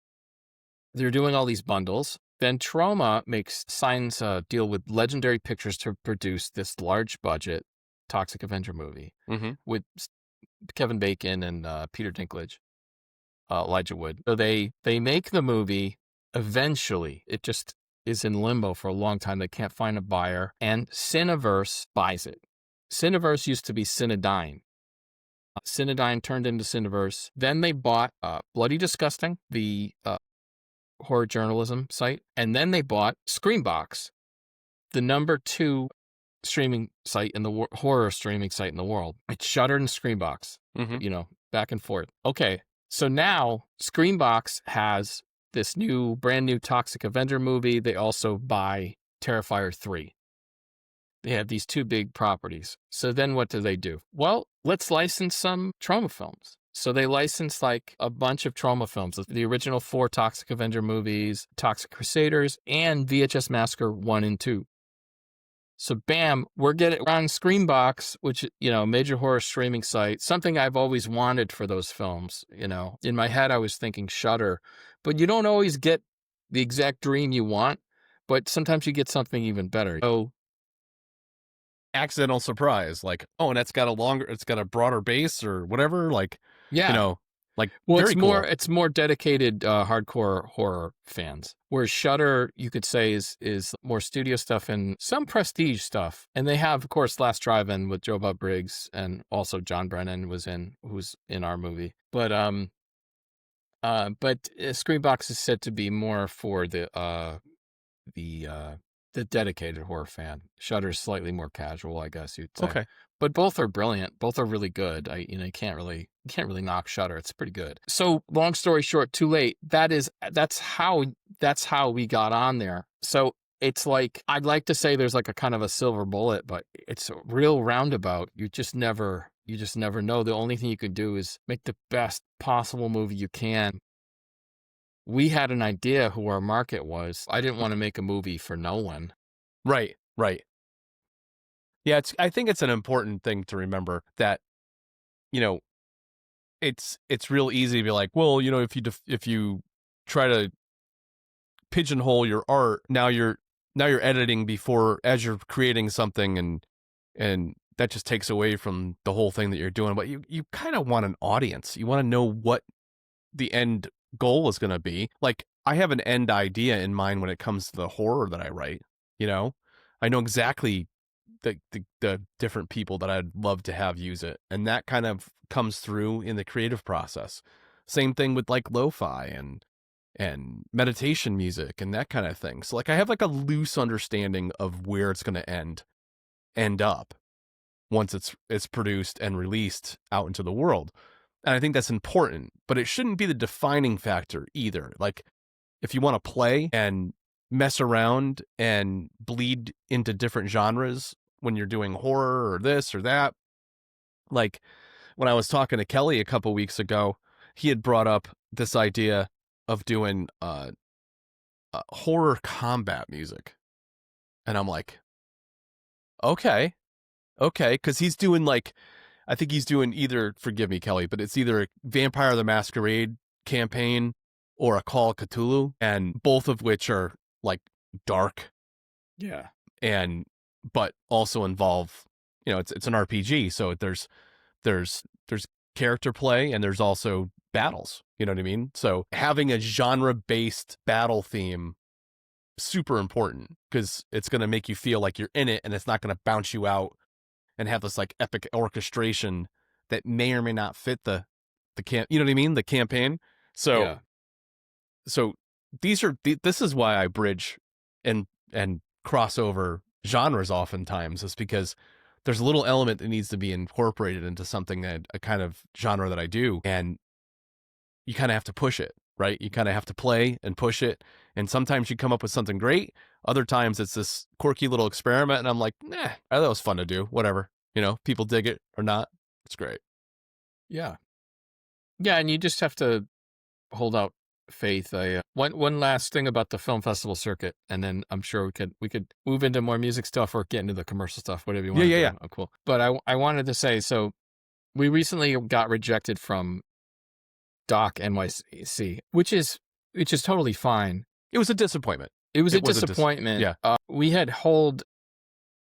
they're doing all these bundles. Then Troma signs a deal with Legendary Pictures to produce this large budget Toxic Avenger movie with Kevin Bacon and Peter Dinklage, Elijah Wood. So they make the movie. Eventually, it just is in limbo for a long time. They can't find a buyer, and Cineverse buys it. Cineverse used to be Cinedyne. Cinedyne turned into Cineverse. Then they bought Bloody Disgusting, the horror journalism site, and then they bought Screenbox, the number 2 streaming site in the horror streaming site in the world. It's Shudder and Screenbox, back and forth. Okay, so now Screenbox has this brand new Toxic Avenger movie. They also buy Terrifier 3. They have these 2 big properties. So then what do? Well, let's license some Troma films. So they licensed like a bunch of Troma films, the original 4 Toxic Avenger movies, Toxic Crusaders, and VHS Massacre 1 and 2. So bam, we're on Screenbox, which, major horror streaming site, something I've always wanted for those films. In my head, I was thinking Shudder, but you don't always get the exact dream you want, but sometimes you get something even better. So accidental surprise, like, oh, and it's got a broader base or whatever, like, like, well, very cool. It's more dedicated hardcore horror fans, whereas Shudder, you could say, is more studio stuff and some prestige stuff. And they have, of course, Last Drive-In with Joe Bob Briggs, and also John Brennan who's in our movie. But Screenbox is said to be more for the dedicated horror fan. Shudder's slightly more casual, I guess you'd say. Okay. But both are brilliant. Both are really good. You can't really knock Shudder. It's pretty good. So long story short, Too Late. That's how we got on there. So it's like, I'd like to say there's like a kind of a silver bullet, but it's a real roundabout. You just never know. The only thing you could do is make the best possible movie you can. We had an idea who our market was. I didn't want to make a movie for no one. Right. Yeah, I think it's an important thing to remember that, it's real easy to be like, well, if you try to pigeonhole your art, now you're editing as you're creating something, and that just takes away from the whole thing that you're doing. But you kind of want an audience. You want to know what the end goal is going to be. Like, I have an end idea in mind when it comes to the horror that I write. I know exactly the different people that I'd love to have use it, and that kind of comes through in the creative process. Same thing with like lo-fi and meditation music and that kind of thing. So like, I have like a loose understanding of where it's going to end up once it's produced and released out into the world. And I think that's important, but it shouldn't be the defining factor either. Like, if you want to play and mess around and bleed into different genres when you're doing horror or this or that, like when I was talking to Kelly a couple weeks ago, he had brought up this idea of doing horror combat music. And I'm like, okay. Because he's doing like, I think he's doing either, forgive me, Kelly, but it's either a Vampire the Masquerade campaign or a Call of Cthulhu, and both of which are like dark. Yeah. But also involve, it's an RPG. So there's character play, and there's also battles. You know what I mean? So having a genre-based battle theme, super important, because it's going to make you feel like you're in it, and it's not going to bounce you out and have this like epic orchestration that may or may not fit the you know what I mean? The campaign. So, Yeah. so this is why I bridge and cross over genres oftentimes, is because there's a little element that needs to be incorporated into something, that a kind of genre that I do, and you kind of have to push it, right? You kind of have to play and push it. And sometimes you come up with something great. Other times it's this quirky little experiment. And I'm like, nah, that was fun to do. Whatever. You know, people dig it or not. It's great. Yeah. Yeah. And you just have to hold out faith. One last thing about the film festival circuit, and then I'm sure we could move into more music stuff or get into the commercial stuff, whatever you want to do. Yeah. Oh, cool. But I wanted to say, so we recently got rejected from Doc NYC, which is totally fine. It was a disappointment. It was a disappointment. Yeah. We had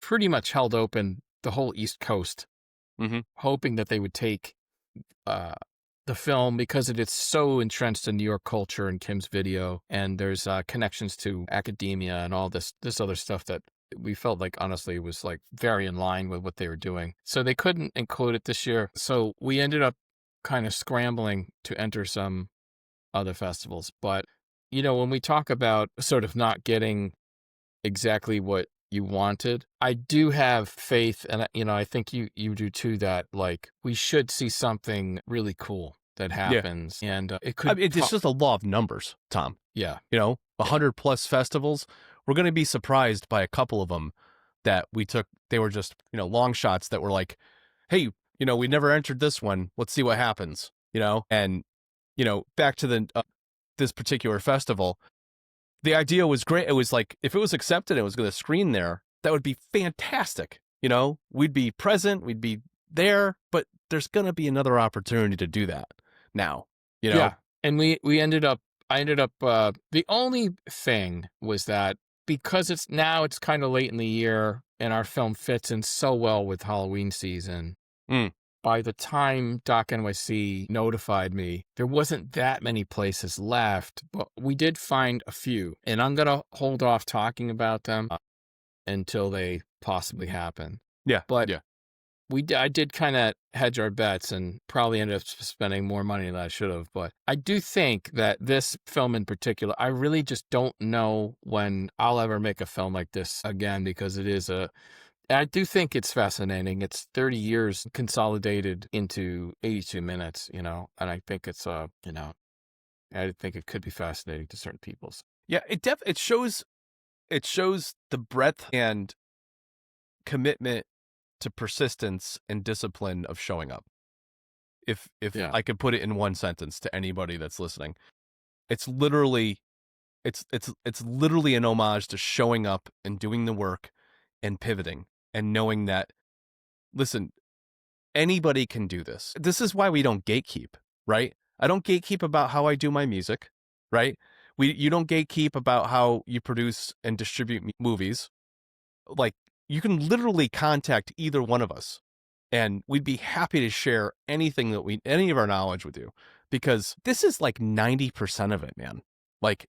pretty much held open the whole East Coast, hoping that they would take the film, because it is so entrenched in New York culture and Kim's video, and there's connections to academia and all this other stuff that we felt like honestly was like very in line with what they were doing. So they couldn't include it this year. So we ended up kind of scrambling to enter some other festivals. But, you know, when we talk about sort of not getting exactly what you wanted, I do have faith, and you know, I think you do too, that like we should see something really cool that happens. Yeah. And it could, it's just a law of numbers, Tom. Yeah. You know, 100 plus festivals, we're going to be surprised by a couple of them that we took. They were just, you know, long shots that were like, hey, you know, we never entered this one. Let's see what happens, you know? And, you know, back to the, this particular festival, the idea was great. It was like, if it was accepted, it was going to screen there. That would be fantastic. You know, we'd be present, we'd be there, but there's going to be another opportunity to do that now, you know? Yeah. And I ended up, the only thing was that because it's kind of late in the year and our film fits in so well with Halloween season. By the time Doc NYC notified me, there wasn't that many places left, but we did find a few, and I'm going to hold off talking about them until they possibly happen. Yeah. But yeah. I did kind of hedge our bets and probably ended up spending more money than I should have. But I do think that this film in particular, I really just don't know when I'll ever make a film like this again, because I do think it's fascinating. It's 30 years consolidated into 82 minutes, you know, and I think it's, you know, I think it could be fascinating to certain people. Yeah, it shows the breadth and commitment to persistence and discipline of showing up. If I could put it in one sentence to anybody that's listening, it's literally an homage to showing up and doing the work and pivoting and knowing that, listen, anybody can do this. This is why we don't gatekeep, right? I don't gatekeep about how I do my music, right? You don't gatekeep about how you produce and distribute movies. Like, you can literally contact either one of us, and we'd be happy to share anything any of our knowledge with you, because this is like 90% of it, man. Like,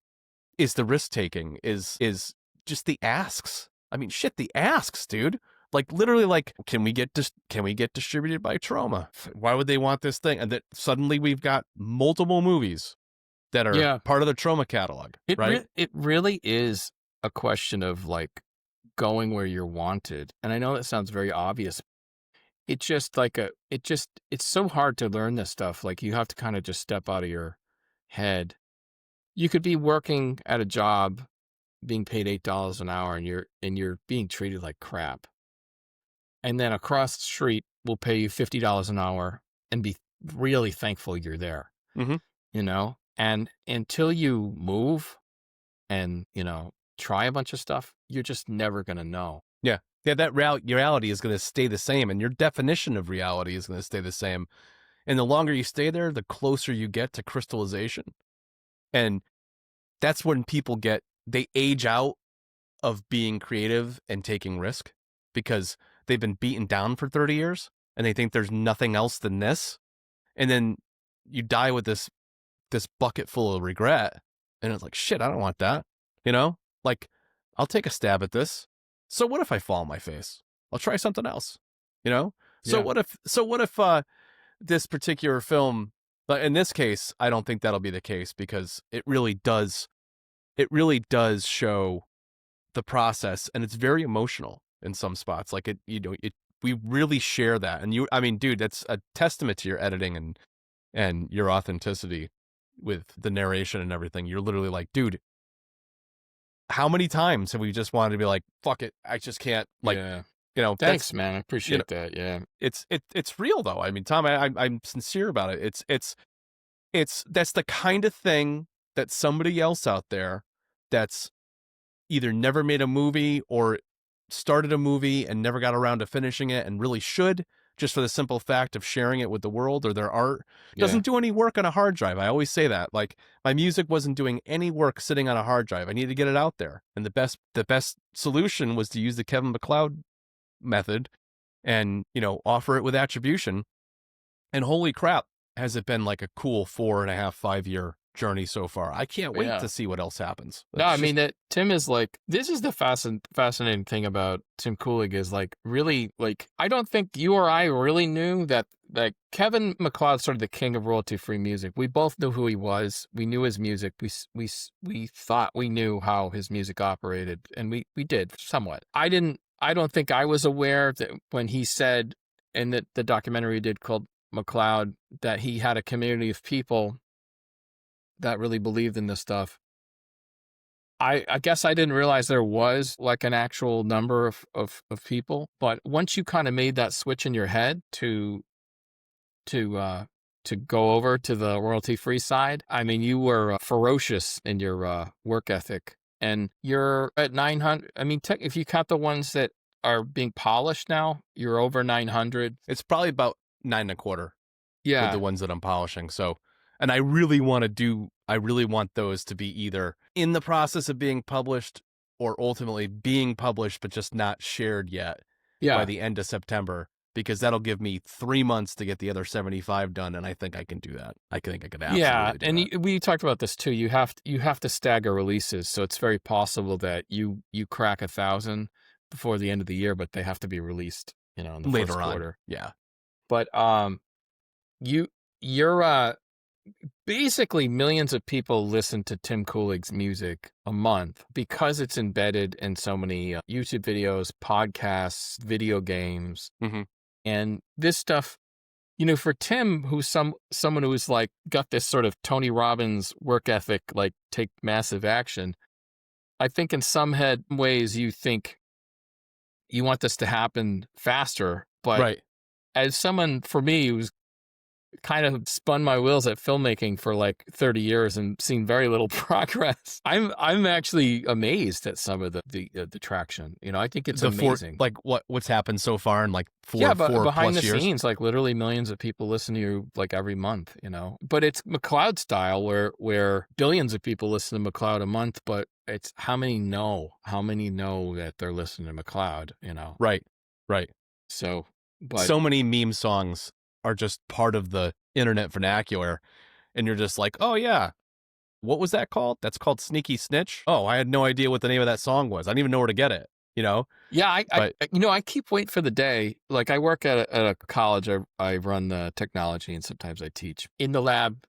is the risk taking, is just the asks. I mean, shit, the asks, dude. Like, literally, like, can we get distributed by Trauma? Why would they want this thing? And that suddenly we've got multiple movies that are part of the Trauma catalog, right? It really is a question of like going where you're wanted. And I know that sounds very obvious. It's just like it's so hard to learn this stuff. Like, you have to kind of just step out of your head. You could be working at a job being paid $8 an hour, and you're being treated like crap. And then across the street will pay you $50 an hour and be really thankful you're there. You know? And until you move and, you know, try a bunch of stuff, you're just never going to know. Yeah. That reality is going to stay the same, and your definition of reality is going to stay the same. And the longer you stay there, the closer you get to crystallization. And that's when people they age out of being creative and taking risk, because they've been beaten down for 30 years and they think there's nothing else than this. And then you die with this bucket full of regret. And it's like, shit, I don't want that. You know, like, I'll take a stab at this. So what if I fall on my face? I'll try something else. you know? Yeah. So what if this particular film, but in this case, I don't think that'll be the case because it really does show the process, and it's very emotional in some spots. Like we really share that. And I mean, dude, that's a testament to your editing and your authenticity with the narration and everything. You're literally like, dude, how many times have we just wanted to be like, fuck it, I just can't, like, Yeah. that's, Thanks, man. I you appreciate know, that. Yeah. it's real though. I mean, Tom, I'm sincere about it. That's the kind of thing that somebody else out there that's either never made a movie or started a movie and never got around to finishing it and really should, just for the simple fact of sharing it with the world or their art, Yeah. doesn't do any work on a hard drive. I always say that. Like, my music wasn't doing any work sitting on a hard drive. I needed to get it out there. And the best solution was to use the Kevin MacLeod method and, offer it with attribution. And holy crap, has it been like a cool 4.5, 5 year journey so far. I can't wait Yeah. to see what else happens. No, I mean that Tim is like, this is the fascinating thing about Tim Kulig is like, really, like, I don't think you or I really knew that Kevin MacLeod's sort of the king of royalty-free music. We both knew who he was. We knew his music. We thought we knew how his music operated, and we did somewhat. I don't think I was aware that when he said in the documentary he did called MacLeod that he had a community of people that really believed in this stuff. I guess I didn't realize there was like an actual number of people, but once you kind of made that switch in your head to go over to the royalty-free side, I mean, you were ferocious in your work ethic, and you're at 900. I mean, if you count the ones that are being polished now, you're over 900. It's probably about 9.25. Yeah. With the ones that I'm polishing. So, and I really want those to be either in the process of being published or ultimately being published, but just not shared yet by the end of September, because that'll give me 3 months to get the other 75 done. And I think I can do that. I think I could absolutely do that. We talked about this too. You have to stagger releases. So it's very possible that you crack 1,000 before the end of the year, but they have to be released, in the later first on. quarter. Yeah. But, you're basically millions of people listen to Tim Kulig's music a month because it's embedded in so many YouTube videos, podcasts, video games. Mm-hmm. And this stuff, for Tim, who's someone who's like got this sort of Tony Robbins work ethic, like take massive action, I think in some ways you think you want this to happen faster. But right. As someone, for me, who's kind of spun my wheels at filmmaking for like 30 years and seen very little progress, I'm actually amazed at some of the traction. I think it's amazing. Like what's happened so far in like four behind plus the years. scenes, like literally millions of people listen to you like every month. But it's MacLeod style where billions of people listen to MacLeod a month, but it's how many know that they're listening to MacLeod. Right. So, but so many meme songs are just part of the internet vernacular, and you're just like, oh yeah, what was that called? That's called Sneaky Snitch. Oh, I had no idea what the name of that song was. I didn't even know where to get it. Yeah, I keep waiting for the day. Like, I work at a college. I run the technology, and sometimes I teach. In the lab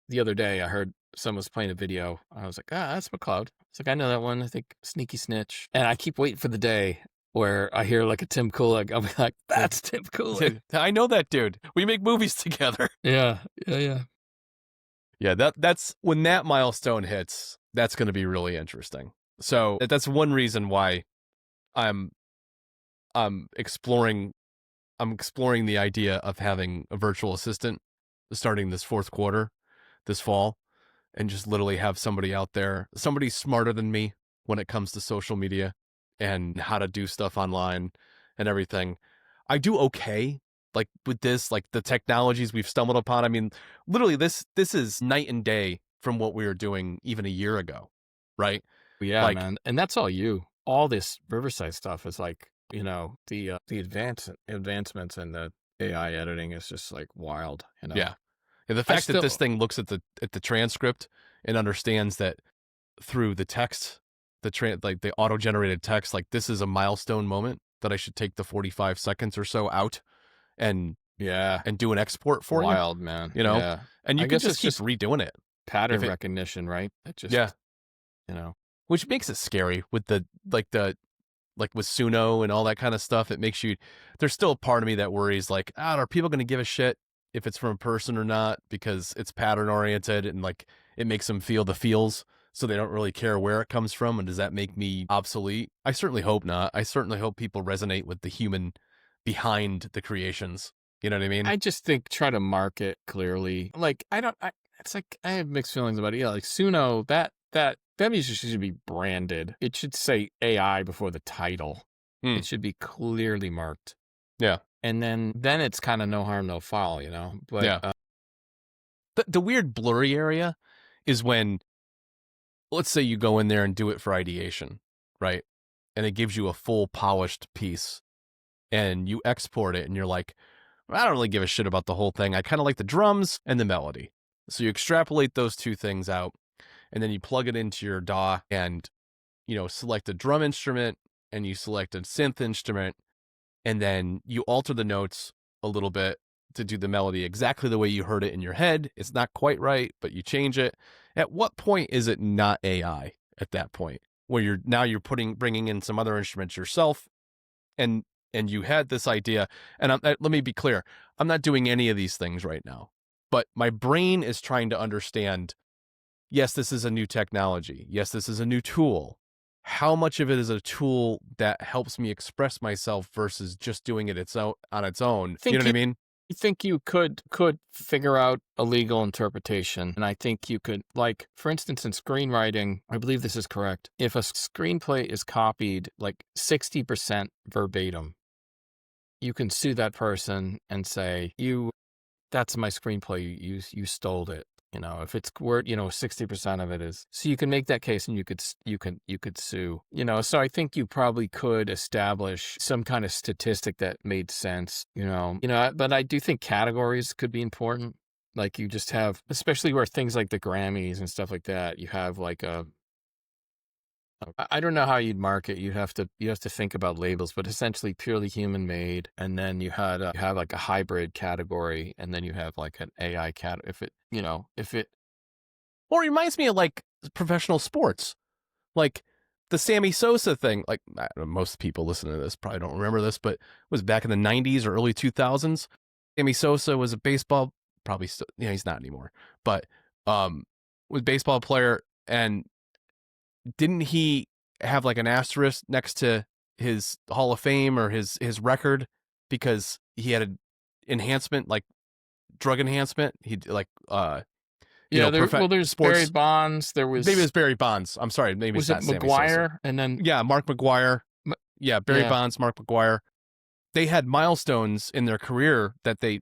the other day, I heard someone was playing a video. I was like, that's MacLeod. It's like, I know that one. I think Sneaky Snitch. And I keep waiting for the day where I hear like a Tim Kulig. I'll be like, that's Tim Kulig. I know that dude. We make movies together. Yeah. Yeah, that's when that milestone hits, that's going to be really interesting. So that's one reason why I'm exploring the idea of having a virtual assistant starting this fourth quarter, this fall, and just literally have somebody out there, somebody smarter than me when it comes to social media and how to do stuff online and everything. I do okay, like with this, like the technologies we've stumbled upon. I mean, literally this is night and day from what we were doing even a year ago, right? Yeah, like, man. And that's all you. All this Riverside stuff is like, the advancements in the AI editing is just like wild, Yeah. And the fact that this thing looks at the transcript and understands that through the text, like the auto-generated text, like this is a milestone moment that I should take the 45 seconds or so out and Yeah. do an export for Wild, man. you know? Yeah. And you I can guess just it's keep just redoing it. pattern If it- recognition, right? It just, Yeah. you know. Which makes it scary with the with Suno and all that kind of stuff. It makes you, there's still a part of me that worries like, are people going to give a shit if it's from a person or not? Because it's pattern oriented and like it makes them feel the feels. So they don't really care where it comes from. And does that make me obsolete? I certainly hope not. I certainly hope people resonate with the human behind the creations. You know what I mean? I just think try to market clearly. Like, it's like, I have mixed feelings about it. Yeah, like Suno, that music should be branded. It should say AI before the title. It should be clearly marked. Yeah. And then it's kind of no harm, no foul, you know? But yeah. The weird blurry area is when, let's say you go in there and do it for ideation, right? And it gives you a full polished piece and you export it and you're like, I don't really give a shit about the whole thing. I kind of like the drums and the melody. So you extrapolate those two things out and then you plug it into your DAW and, select a drum instrument and you select a synth instrument and then you alter the notes a little bit to do the melody exactly the way you heard it in your head. It's not quite right, but you change it. At what point is it not AI at that point where you're bringing in some other instruments yourself and you had this idea, and let me be clear, I'm not doing any of these things right now, but my brain is trying to understand, yes, this is a new technology. Yes, this is a new tool. How much of it is a tool that helps me express myself versus just doing it on its own? You know what I mean? I think you could figure out a legal interpretation. And I think you could, like, for instance, in screenwriting, I believe this is correct. If a screenplay is copied like 60% verbatim, you can sue that person and say, that's my screenplay. You stole it. If it's word, 60% of it is, so you can make that case and you could sue, so I think you probably could establish some kind of statistic that made sense, but I do think categories could be important. Like you just have, especially where things like the Grammys and stuff like that, you have like I don't know how you'd market. You have to think about labels, but essentially purely human made. And then you have like a hybrid category, and then you have like an AI category. Or it reminds me of like professional sports, like the Sammy Sosa thing. Like I don't know, most people listening to this probably don't remember this, but it was back in the 90s or early 2000s. Sammy Sosa was a baseball, probably still, he's not anymore, but was a baseball player. And didn't he have like an asterisk next to his Hall of Fame or his record because he had an enhancement, like drug enhancement? He like there's sports. Barry Bonds. Maybe it was Barry Bonds. I'm sorry, maybe was it's not it Sammy Sosa. McGuire, and then Mark McGuire. Barry Bonds, Mark McGuire. They had milestones in their career that they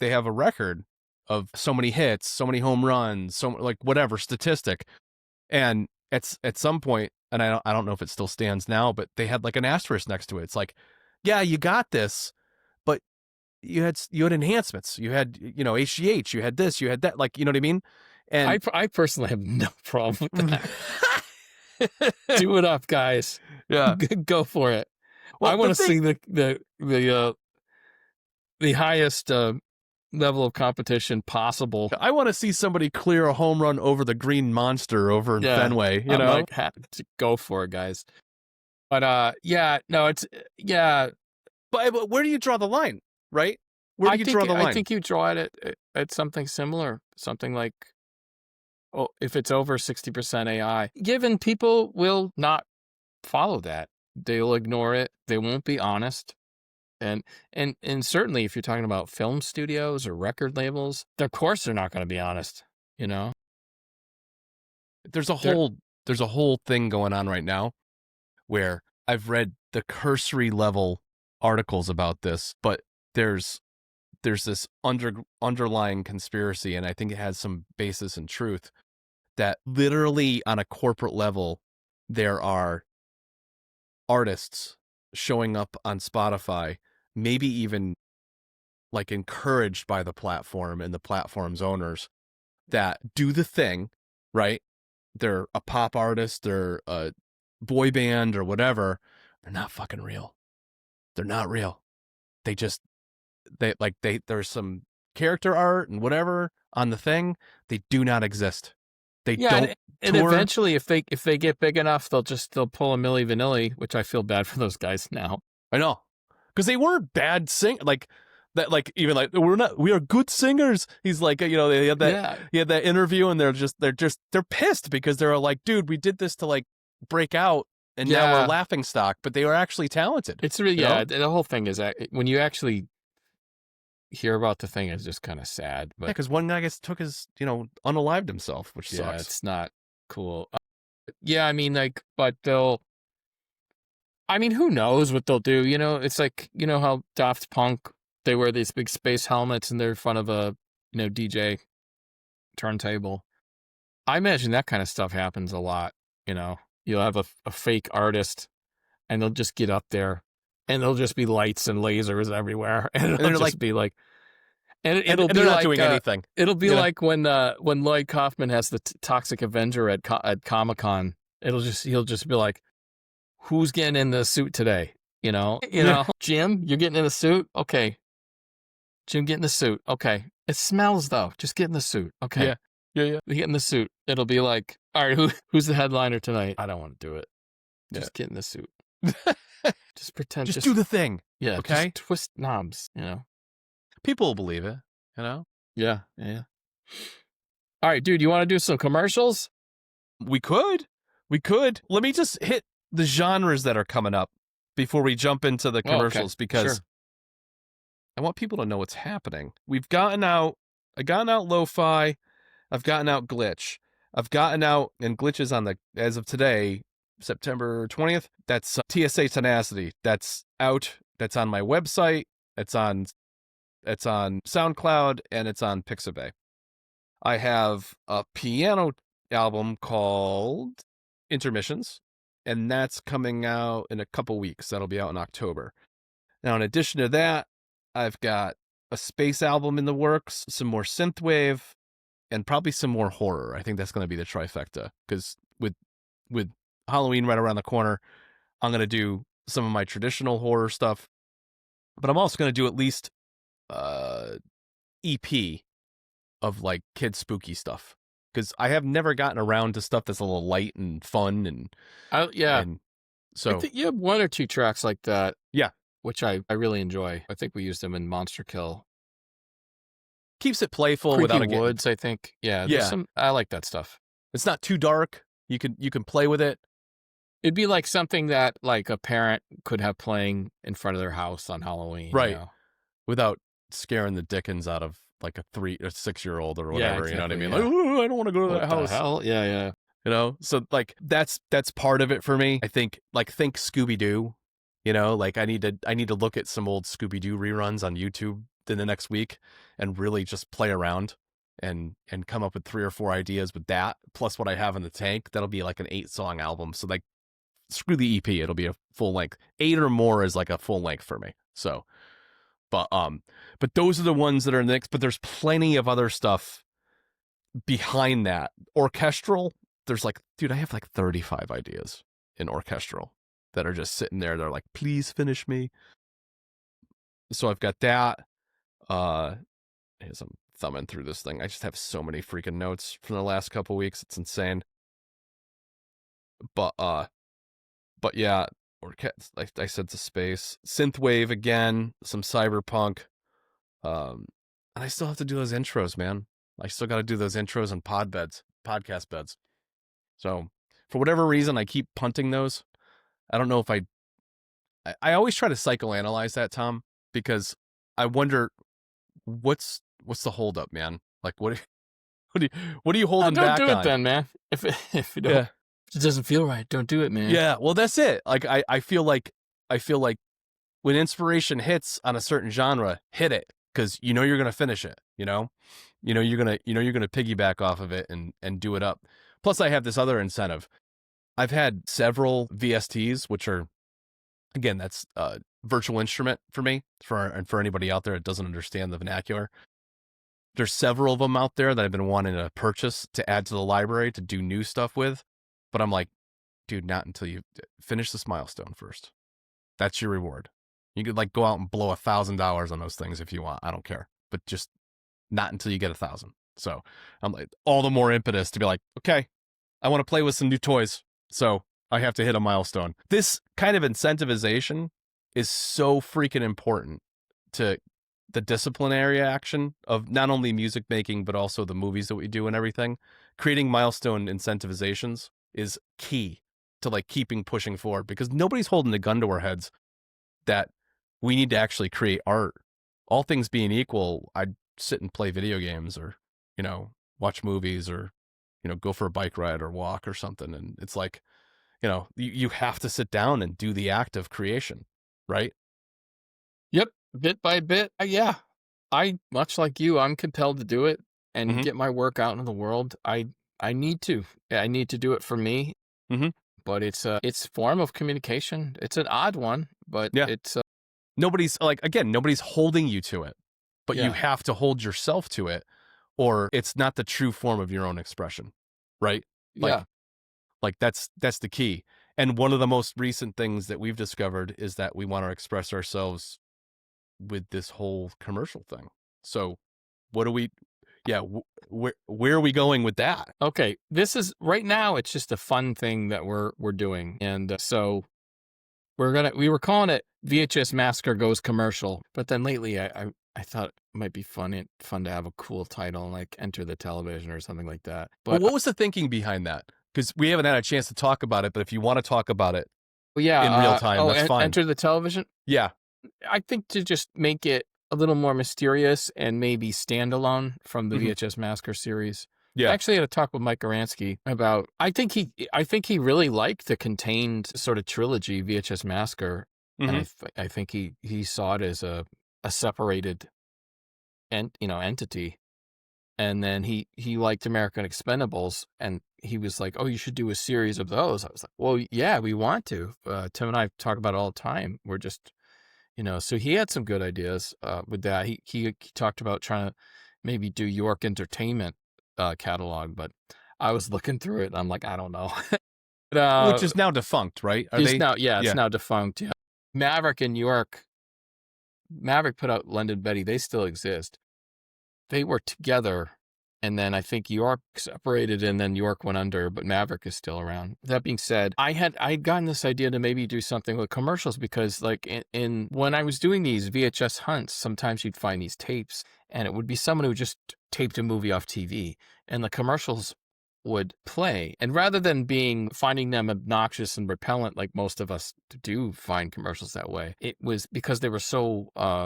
have a record of so many hits, so many home runs, so like whatever statistic, and at some point, and I don't know if it still stands now, but they had like an asterisk next to it. It's like, yeah, you got this, but you had enhancements. You had, HGH, you had this, you had that, like, you know what I mean? And I personally have no problem with that. Do it up, guys. Yeah. Go for it. Well, I want to see the highest level of competition possible. I want to see somebody clear a home run over the green monster over in Fenway, I'm like, go for it, guys. But But where do you draw the line, right? Where do you draw the line? I think you draw it at something similar, something like, if it's over 60% AI, given people will not follow that. They'll ignore it. They won't be honest. And certainly if you're talking about film studios or record labels, of course they're not going to be honest, There's a whole thing going on right now where I've read the cursory level articles about this, but there's this underlying conspiracy, and I think it has some basis in truth, that literally on a corporate level there are artists showing up on Spotify, maybe even like encouraged by the platform and the platform's owners, that do the thing, right? They're a pop artist, they're a boy band or whatever. They're not fucking real. They're not real. There's some character art and whatever on the thing. They do not exist. They Yeah, don't and tour. eventually, if they get big enough, they'll pull a Milli Vanilli, which I feel bad for those guys now. I know, because they weren't bad like that. Like even like we are good singers. He's like, you know, he had that interview, and they're pissed because they're like, dude, we did this to like break out, and now we're laughing stock. But they were actually talented. It's really the whole thing is when you actually hear about the thing, it's just kind of sad. But because one guy took his, unalived himself, which sucks. It's not cool. I mean, like, but they'll. I mean, who knows what they'll do? You know, it's like, you know how Daft Punk, they wear these big space helmets and they're in front of a, DJ turntable. I imagine that kind of stuff happens a lot. You'll have a fake artist and they'll just get up there and there'll just be lights and lasers everywhere. And it'll just like, be like, and it'll be they're not like, doing anything. It'll be like when Lloyd Kaufman has the Toxic Avenger at Comic-Con, he'll just be like, who's getting in the suit today? Jim, you're getting in the suit? Okay. Jim, get in the suit. Okay. It smells though. Just get in the suit. Okay. Yeah. Get in the suit. It'll be like, all right, who's the headliner tonight? I don't want to do it. Just get in the suit. Just pretend. Just do the thing. Yeah. Okay. Just twist knobs, People will believe it, Yeah. All right, dude, you want to do some commercials? We could. Let me just hit the genres that are coming up before we jump into the commercials, because I want people to know what's happening. I gotten out lo-fi, I've gotten out glitch. I've gotten out, and glitch is as of today, September 20th. That's TSA Tenacity. That's out. That's on my website. It's on SoundCloud, and it's on Pixabay. I have a piano album called Intermissions, and that's coming out in a couple weeks. That'll be out in October. Now, in addition to that, I've got a space album in the works, some more synthwave, and probably some more horror. I think that's going to be the trifecta, because with Halloween right around the corner, I'm going to do some of my traditional horror stuff, but I'm also going to do at least EP of like kid spooky stuff, because I have never gotten around to stuff that's a little light and fun and and so I think you have one or two tracks like that, which I really enjoy. I think we used them in Monster Kill. Keeps it playful. Creepy without Woods, I think. I like that stuff. It's not too dark. You can play with it. It'd be like something that like a parent could have playing in front of their house on Halloween, right? Without scaring the dickens out of like a 3 or 6-year-old or whatever. Exactly, you know what I mean? Like, oh, I don't want to go to that house. The hell? Yeah. So like that's part of it for me. I think think Scooby-Doo. Like I need to look at some old Scooby-Doo reruns on YouTube in the next week and really just play around and come up with 3 or 4 ideas with that, plus what I have in the tank. That'll be like an 8-song album. So like, screw the EP, it'll be a full length. 8 or more is like a full length for me. So, but those are the ones that are in the mix. But there's plenty of other stuff behind that. Orchestral, there's like, dude, I have like 35 ideas in orchestral that are just sitting there. They're like, please finish me. So I've got that. As I'm thumbing through this thing, I just have so many freaking notes from the last couple weeks. It's insane. But yeah, like I said, to space, synthwave again, some cyberpunk, and I still have to do those intros, man. I still got to do those intros and podcast beds. So for whatever reason, I keep punting those. I don't know if I always try to psychoanalyze that, Tom, because I wonder what's the holdup, man. Like what are you holding back on? Don't do it then, man. If you don't. Yeah. It doesn't feel right. Don't do it, man. Yeah, well, that's it. Like I feel like when inspiration hits on a certain genre, hit it, because you're gonna finish it. You're gonna piggyback off of it and do it up. Plus, I have this other incentive. I've had several VSTs, which are, again, that's a virtual instrument for me. For anybody out there that doesn't understand the vernacular, there's several of them out there that I've been wanting to purchase to add to the library to do new stuff with. But I'm like, dude, not until you finish this milestone first. That's your reward. You could like go out and blow $1,000 on those things if you want. I don't care, but just not until you get 1,000. So I'm like, all the more impetus to be like, okay, I want to play with some new toys. So I have to hit a milestone. This kind of incentivization is so freaking important to the disciplinary action of not only music making, but also the movies that we do and everything. Creating milestone incentivizations is key to like keeping pushing forward, because nobody's holding a gun to our heads that we need to actually create art. All things being equal, I'd sit and play video games or, watch movies or, go for a bike ride or walk or something. And it's like, you have to sit down and do the act of creation, right? Yep. Bit by bit. Yeah. Much like you, I'm compelled to do it and get my work out in the world. I need to. I need to do it for me. But it's a form of communication. It's an odd one, but it's nobody's holding you to it, but you have to hold yourself to it, or it's not the true form of your own expression, right? Like that's the key. And one of the most recent things that we've discovered is that we want to express ourselves with this whole commercial thing. So what do we, where are we going with that? Okay. This is right now, it's just a fun thing that we're doing. And so we were calling it VHS Massacre Goes Commercial, but then lately I thought it might be fun to have a cool title, like Enter the Television or something like that. But what was the thinking behind that? Because we haven't had a chance to talk about it, but if you want to talk about it in real time, that's fine. Enter the Television? Yeah. I think to just make it a little more mysterious and maybe standalone from the VHS Massacre series. Yeah. I actually had a talk with Mike Oransky about, I think he really liked the contained sort of trilogy VHS Massacre. And I think he saw it as a separated entity. And then he liked American Expendables, and he was like, "Oh, you should do a series of those." I was like, "Well, yeah, we want to." Tim and I talk about it all the time. We're just, so he had some good ideas with that. He talked about trying to maybe do York Entertainment catalog, but I was looking through it and I'm like, I don't know. But, which is now defunct, right? It's now defunct. Yeah. Maverick and York. Maverick put out London Betty. They still exist. They were together, and then I think York separated, and then York went under, but Maverick is still around. That being said, I'd gotten this idea to maybe do something with commercials, because like in when I was doing these VHS hunts, sometimes you'd find these tapes, and it would be someone who just taped a movie off TV, and the commercials would play. And rather than finding them obnoxious and repellent, like most of us do find commercials that way, it was because they were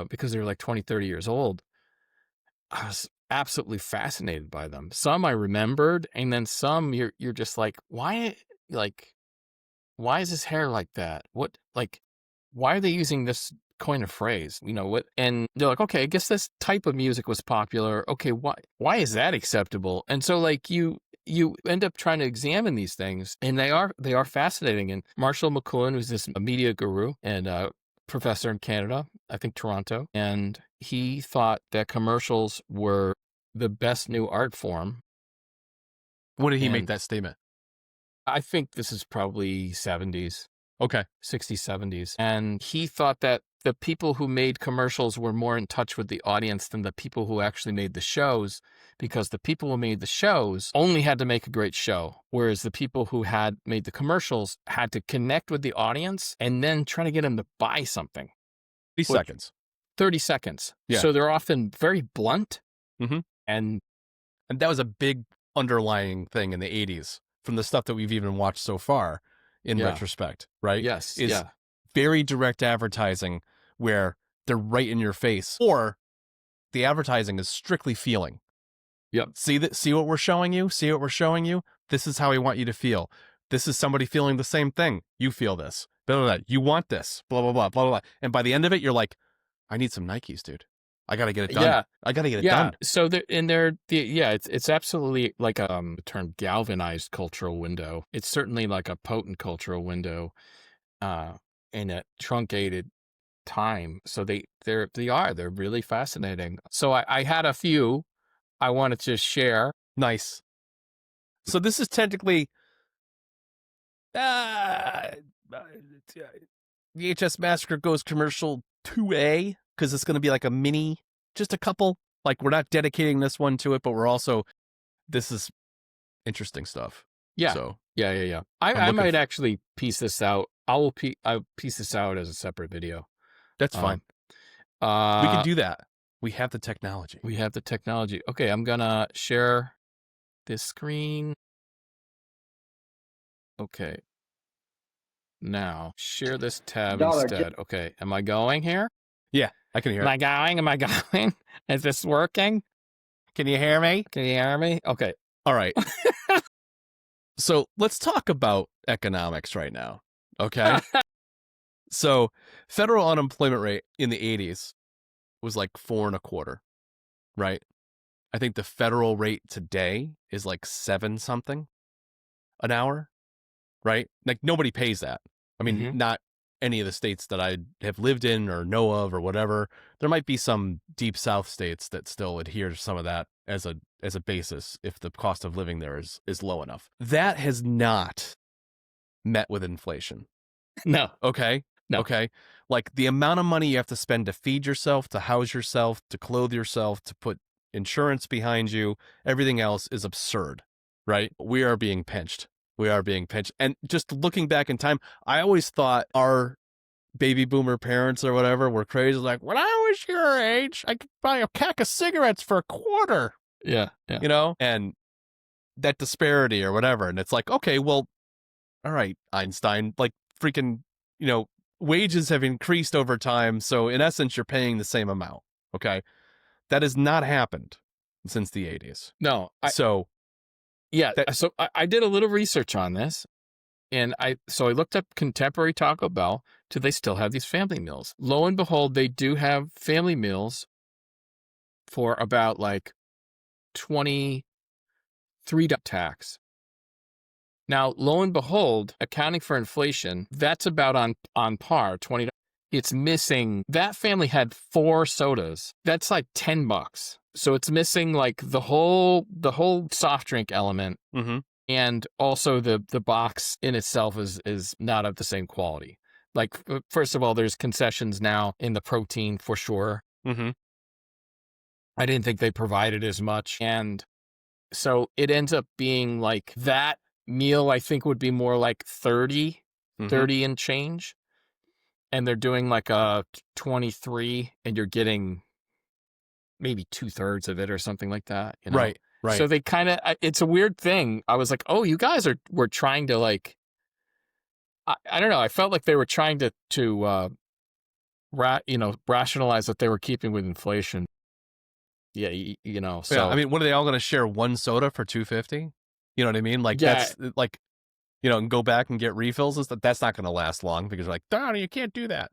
because they were like 20, 30 years old. I was absolutely fascinated by them. Some I remembered, and then some you're just like, why is his hair like that? Why are they using this coin of phrase? What? And they're like, okay, I guess this type of music was popular. Okay, why is that acceptable? And so like you end up trying to examine these things, and they are fascinating. And Marshall McLuhan, who's this media guru and professor in Canada, I think Toronto, and he thought that commercials were the best new art form. When did he make that statement? I think this is probably 70s. Okay. 60s, 70s. And he thought that the people who made commercials were more in touch with the audience than the people who actually made the shows, because the people who made the shows only had to make a great show, whereas the people who had made the commercials had to connect with the audience and then try to get them to buy something. 30 seconds. Yeah. So they're often very blunt. And that was a big underlying thing in the 80s from the stuff that we've even watched so far in retrospect, right? Yes. Is very direct advertising where they're right in your face, or the advertising is strictly feeling. Yep. See what we're showing you? See what we're showing you? This is how we want you to feel. This is somebody feeling the same thing. You feel this. Blah, blah, blah. You want this. Blah, blah, blah, blah, blah. And by the end of it, you're like, I need some Nikes, dude. I got to get it done. Yeah. I got to get it done. So it's absolutely like the term galvanized cultural window. It's certainly like a potent cultural window in a truncated time. So they're really fascinating. So I had a few I wanted to share. Nice. So this is technically VHS Massacre Goes Commercial 2A, because it's going to be like a mini, just a couple. Like, we're not dedicating this one to it, but we're also, this is interesting stuff. Yeah. So Yeah. I'm I looking might for- actually piece this out. I'll piece this out as a separate video. that's fine. We can do that. We have the technology. We have the technology. Okay, I'm gonna share this screen. Okay. Now share this tab instead. Okay, am I going here? Yeah, I can hear Am it. I going? Am I going? Is this working? Can you hear me? Can you hear me? Okay. All right. So let's talk about economics right now. Okay. So federal unemployment rate in the 80s was like 4.25%, right? I think the federal rate today is like 7 something an hour, right? Like, nobody pays that. I mean, not any of the states that I have lived in or know of or whatever. There might be some deep South states that still adhere to some of that as a basis if the cost of living there is low enough. That has not met with inflation. No. Okay. No. Okay. Like, the amount of money you have to spend to feed yourself, to house yourself, to clothe yourself, to put insurance behind you, everything else is absurd, right? We are being pinched. We are being pinched. And just looking back in time, I always thought our baby boomer parents or whatever were crazy. Like, when I was your age, I could buy a pack of cigarettes for $0.25. Yeah. You know, and that disparity or whatever. And it's like, okay, well, all right, Einstein, like, freaking, wages have increased over time. So in essence, you're paying the same amount. Okay. That has not happened since the 80s. No. So I did a little research on this, and I looked up contemporary Taco Bell. Do they still have these family meals? Lo and behold, they do have family meals for about like $23 tax. Now, lo and behold, accounting for inflation, that's about on par, $20. It's missing, that family had 4 sodas. That's like $10. So it's missing like the whole soft drink element. And also the box in itself is not of the same quality. Like, first of all, there's concessions now in the protein for sure. I didn't think they provided as much. And so it ends up being like that meal, I think, would be more like 30 and change. And they're doing like a 23 and you're getting maybe 2/3 of it or something like that. You know? Right. So they kind of, it's a weird thing. I was like, oh, you guys were trying to like, I don't know. I felt like they were trying to rationalize what they were keeping with inflation. Yeah. So. Yeah, I mean, what are they all going to share one soda for $2.50? You know what I mean? Like, that's like, and go back and get refills and stuff. That's not going to last long because you're like, darn, you can't do that.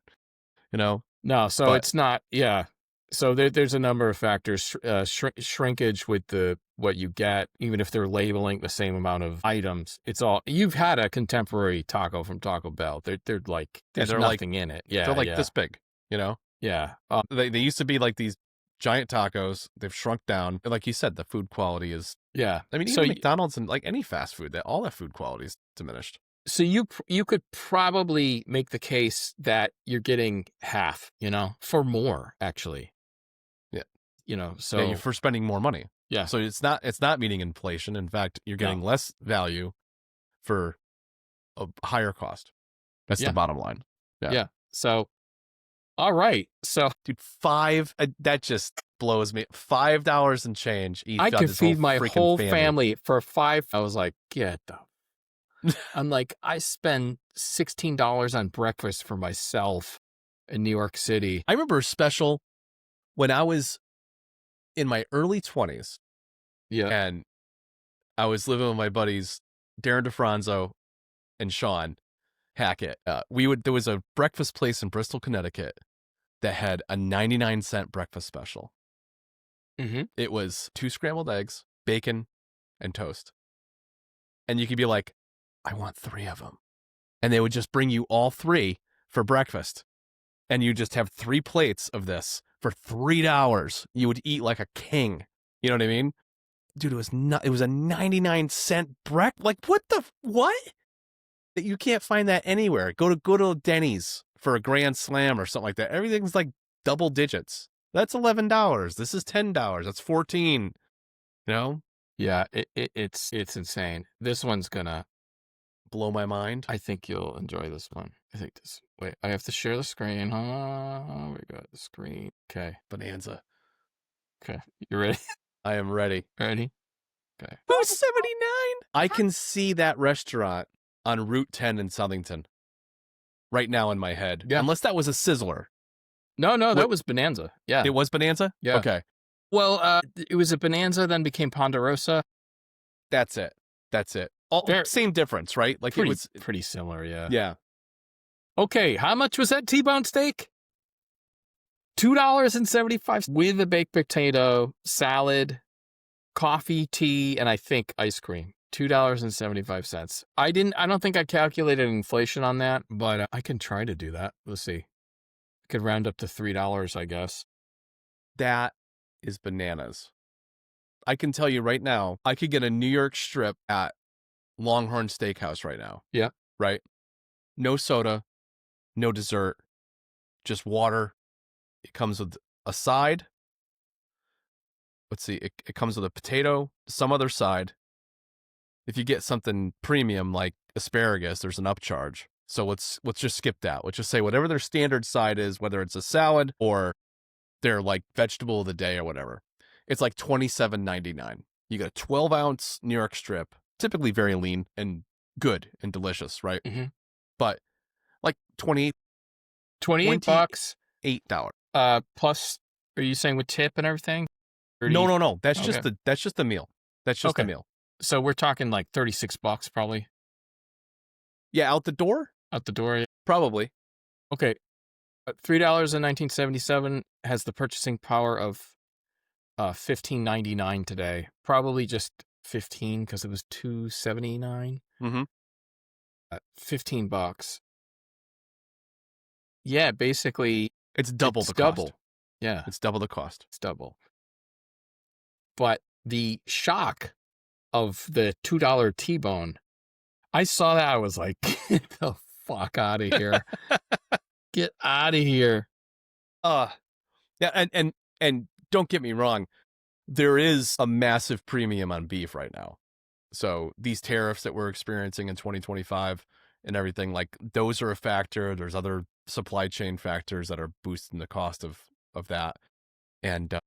No. So it's not. Yeah. So there's a number of factors, shrinkage with what you get, even if they're labeling the same amount of items. It's all, you've had a contemporary taco from Taco Bell. They're like, there's nothing in it. Yeah. They're like this big, Yeah. They used to be like these giant tacos. They've shrunk down. Like you said, the food quality is, yeah. I mean, even McDonald's and like any fast food, all that food quality is diminished. So you could probably make the case that you're getting half, for more actually. Yeah. So you're for spending more money. Yeah. So it's not meeting inflation. In fact, you're getting less value for a higher cost. That's the bottom line. Yeah. So, all right. So, dude, that just blows me. $5 and change each. I could feed my whole family for $5. I was like, get the. I'm like, I spend $16 on breakfast for myself in New York City. I remember a special when I was in my early 20s. Yeah. And I was living with my buddies, Darren DeFranzo and Sean Hackett. There was a breakfast place in Bristol, Connecticut that had a 99-cent breakfast special. It was 2 scrambled eggs, bacon, and toast. And you could be like, I want 3 of them. And they would just bring you all 3 for breakfast. And you just have 3 plates of this for $3. You would eat like a king. You know what I mean? Dude, it was a 99-cent breakfast. Like, what? You can't find that anywhere. Go to Denny's for a Grand Slam or something like that. Everything's like double digits. That's $11. This is $10. That's 14. You know, Yeah, it's insane. This one's gonna blow my mind. I think you'll enjoy this one. I think this. Wait, I have to share the screen. We got the screen. Okay. Bonanza. Okay. You ready? I am ready. Ready? Okay. Who's 79? I can see that restaurant on Route 10 in Southington right now in my head. Yeah. Unless that was a Sizzler. No, that was Bonanza. Yeah. It was Bonanza? Yeah. Okay. Well, it was a Bonanza, then became Ponderosa. That's it. Same difference, right? Like Pretty, it was pretty similar, yeah. Yeah. Okay, how much was that T-bone steak? $2.75 with a baked potato, salad, coffee, tea, and I think ice cream. $2.75. I don't think I calculated inflation on that, but I can try to do that. Let's see. I could round up to $3, I guess. That is bananas. I can tell you right now, I could get a New York strip at Longhorn Steakhouse right now. Yeah. Right? No soda, no dessert, just water. It comes with a side. Let's see. It comes with a potato, some other side. If you get something premium like asparagus, there's an upcharge. So let's just skip that. Let's just say whatever their standard side is, whether it's a salad or their like vegetable of the day or whatever. It's like $27.99. You get a 12-ounce New York strip, typically very lean and good and delicious, right? Mm-hmm. But like $28 $28. $8. Plus, are you saying with tip and everything? No. That's Okay. just the meal. That's just the meal. So we're talking like $36 probably. Yeah, out the door? Out the door. Probably. Okay. $3 in 1977 has the purchasing power of $15.99 today. Probably just 15 because it was $2.79. Mm-hmm. $15. Yeah, basically It's double the double. cost. Yeah, It's double the cost. it's double. But the shock of the $2 T-bone, I saw that, I was like, get the fuck out of here. Get out of here. Yeah, and don't get me wrong, there is a massive premium on beef right now. So these tariffs that we're experiencing in 2025 and everything, like those are a factor. There's other supply chain factors that are boosting the cost of that. And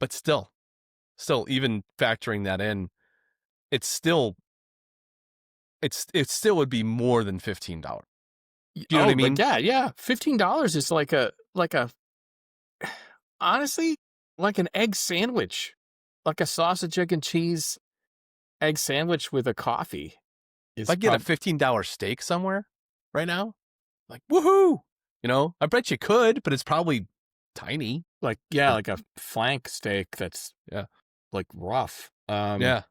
but still even factoring that in, it still would be more than $15. Do you know what I mean? Yeah. $15 is like a honestly, like an egg sandwich, like a sausage, egg, and cheese egg sandwich with a coffee. If I get a $15 steak somewhere right now, like woohoo! You know, I bet you could, but it's probably tiny. Like like a flank steak that's like rough. Yeah,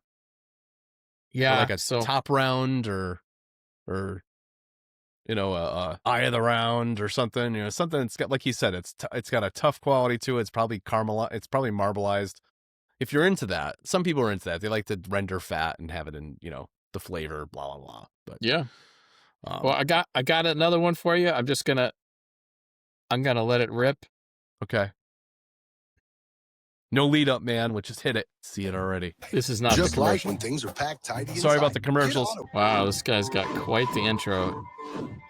or like a top round or you know, eye of the round or something. You know, something that's got, like you said, it's got a tough quality to it. It's probably it's probably marbleized. If you're into that, some people are into that. They like to render fat and have it in, you know, the flavor, blah blah blah. But yeah. Well, I got another one for you. I'm gonna let it rip. Okay. No lead up, man. We'll just hit it. See it already. This is not just the like commercial. when things are packed tidy. Sorry about the commercials. Wow, this guy's got quite the intro.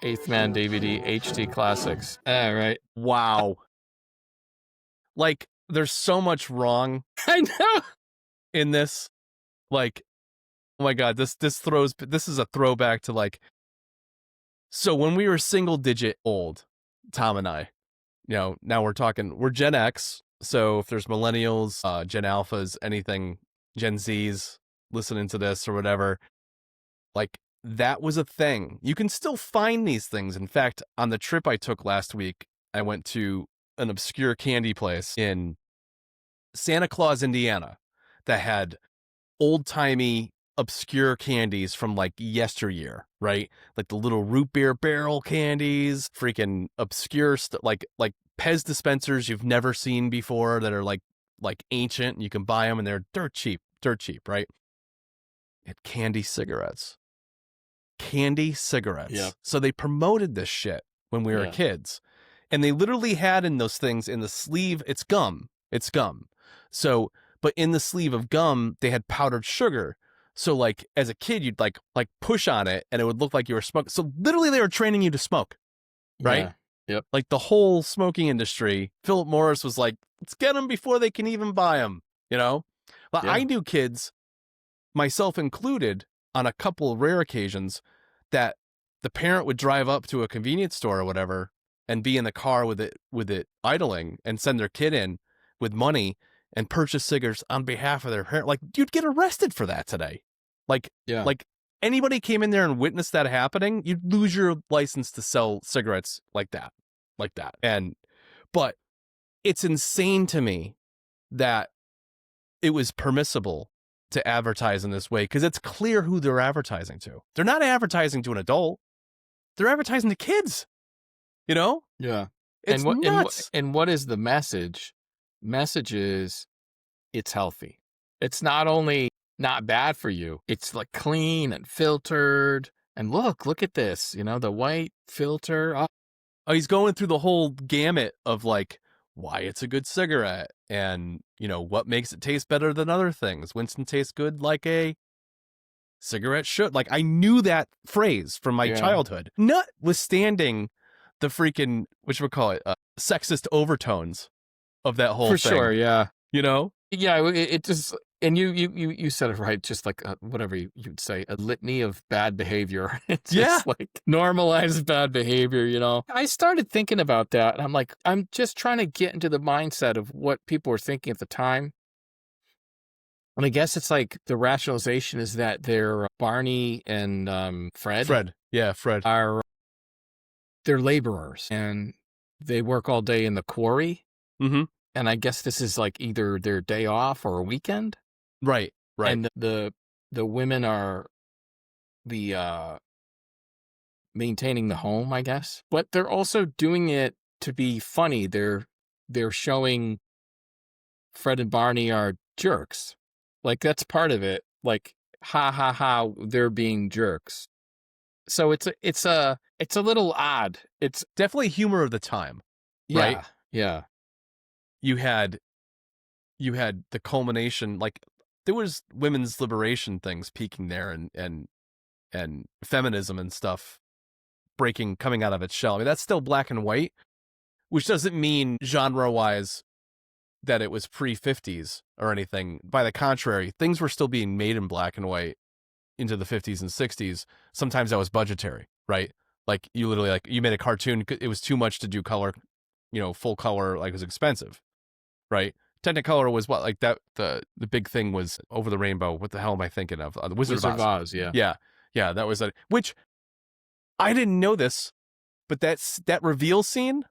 Eighth Man DVD HD Classics. All right. Wow. Like, there's so much wrong. I know. In this, like, oh my God, this is a throwback to like. So when we were single digit old, Tom and I, you know, now we're Gen X. So if there's millennials, Gen Alphas, anything, Gen Zs listening to this or whatever, like that was a thing. You can still find these things. In fact, on the trip I took last week, I went to an obscure candy place in Santa Claus, Indiana, that had old-timey obscure candies from like yesteryear, right? Like the little root beer barrel candies, freaking obscure stuff, like Pez dispensers you've never seen before that are like ancient, and you can buy them and they're dirt cheap, right? And candy cigarettes. Yeah. So they promoted this shit when we were Yeah. kids. And they literally had in those things in the sleeve, it's gum. It's gum. So, but in the sleeve of gum, they had powdered sugar. So like as a kid, you'd like push on it and it would look like you were smoking. So literally they were training you to smoke, right? Yeah. Yep. Like the whole smoking industry, Philip Morris was like, let's get them before they can even buy them, you know? But Yeah. I knew kids, myself included, on a couple of rare occasions that the parent would drive up to a convenience store or whatever and be in the car with it idling and send their kid in with money and purchase cigarettes on behalf of their parent. Like you'd get arrested for that today. Like anybody came in there and witnessed that happening, you'd lose your license to sell cigarettes like that. But it's insane to me that it was permissible to advertise in this way because it's clear who they're advertising to. They're not advertising to an adult. They're advertising to kids, you know? Yeah. It's nuts. And what is the message? Message is it's healthy. It's not only not bad for you, it's like clean and filtered. And look at this, you know, the white filter. Oh, he's going through the whole gamut of like why it's a good cigarette and, you know, what makes it taste better than other things. Winston tastes good like a cigarette should. Like I knew that phrase from my childhood, notwithstanding the freaking, sexist overtones of that whole thing. For sure, yeah. You know? Yeah, it just, and you said it right, just like whatever you'd say, a litany of bad behavior. It's just like normalized bad behavior, you know? I started thinking about that, and I'm like, I'm just trying to get into the mindset of what people were thinking at the time. And I guess it's like the rationalization is that they're Barney and Fred. Fred. They're laborers, and they work all day in the quarry. Mm-hmm. And I guess this is like either their day off or a weekend. Right. And the women are the maintaining the home, I guess. But they're also doing it to be funny. They're showing Fred and Barney are jerks. Like that's part of it. Like ha ha ha, they're being jerks. So it's a little odd. It's definitely humor of the time. Right? Yeah. You had the culmination, like there was women's liberation things peaking there and feminism and stuff coming out of its shell. I mean, that's still black and white, which doesn't mean genre-wise that it was pre-50s or anything. By the contrary, things were still being made in black and white into the 50s and 60s. Sometimes that was budgetary, right? Like you literally, like you made a cartoon, it was too much to do color, you know, full color, like it was expensive, right? Technicolor was what, like that, the big thing was Over the Rainbow. What the hell am I thinking of? The Wizard of Oz. Yeah, that was which I didn't know this, but that reveal scene,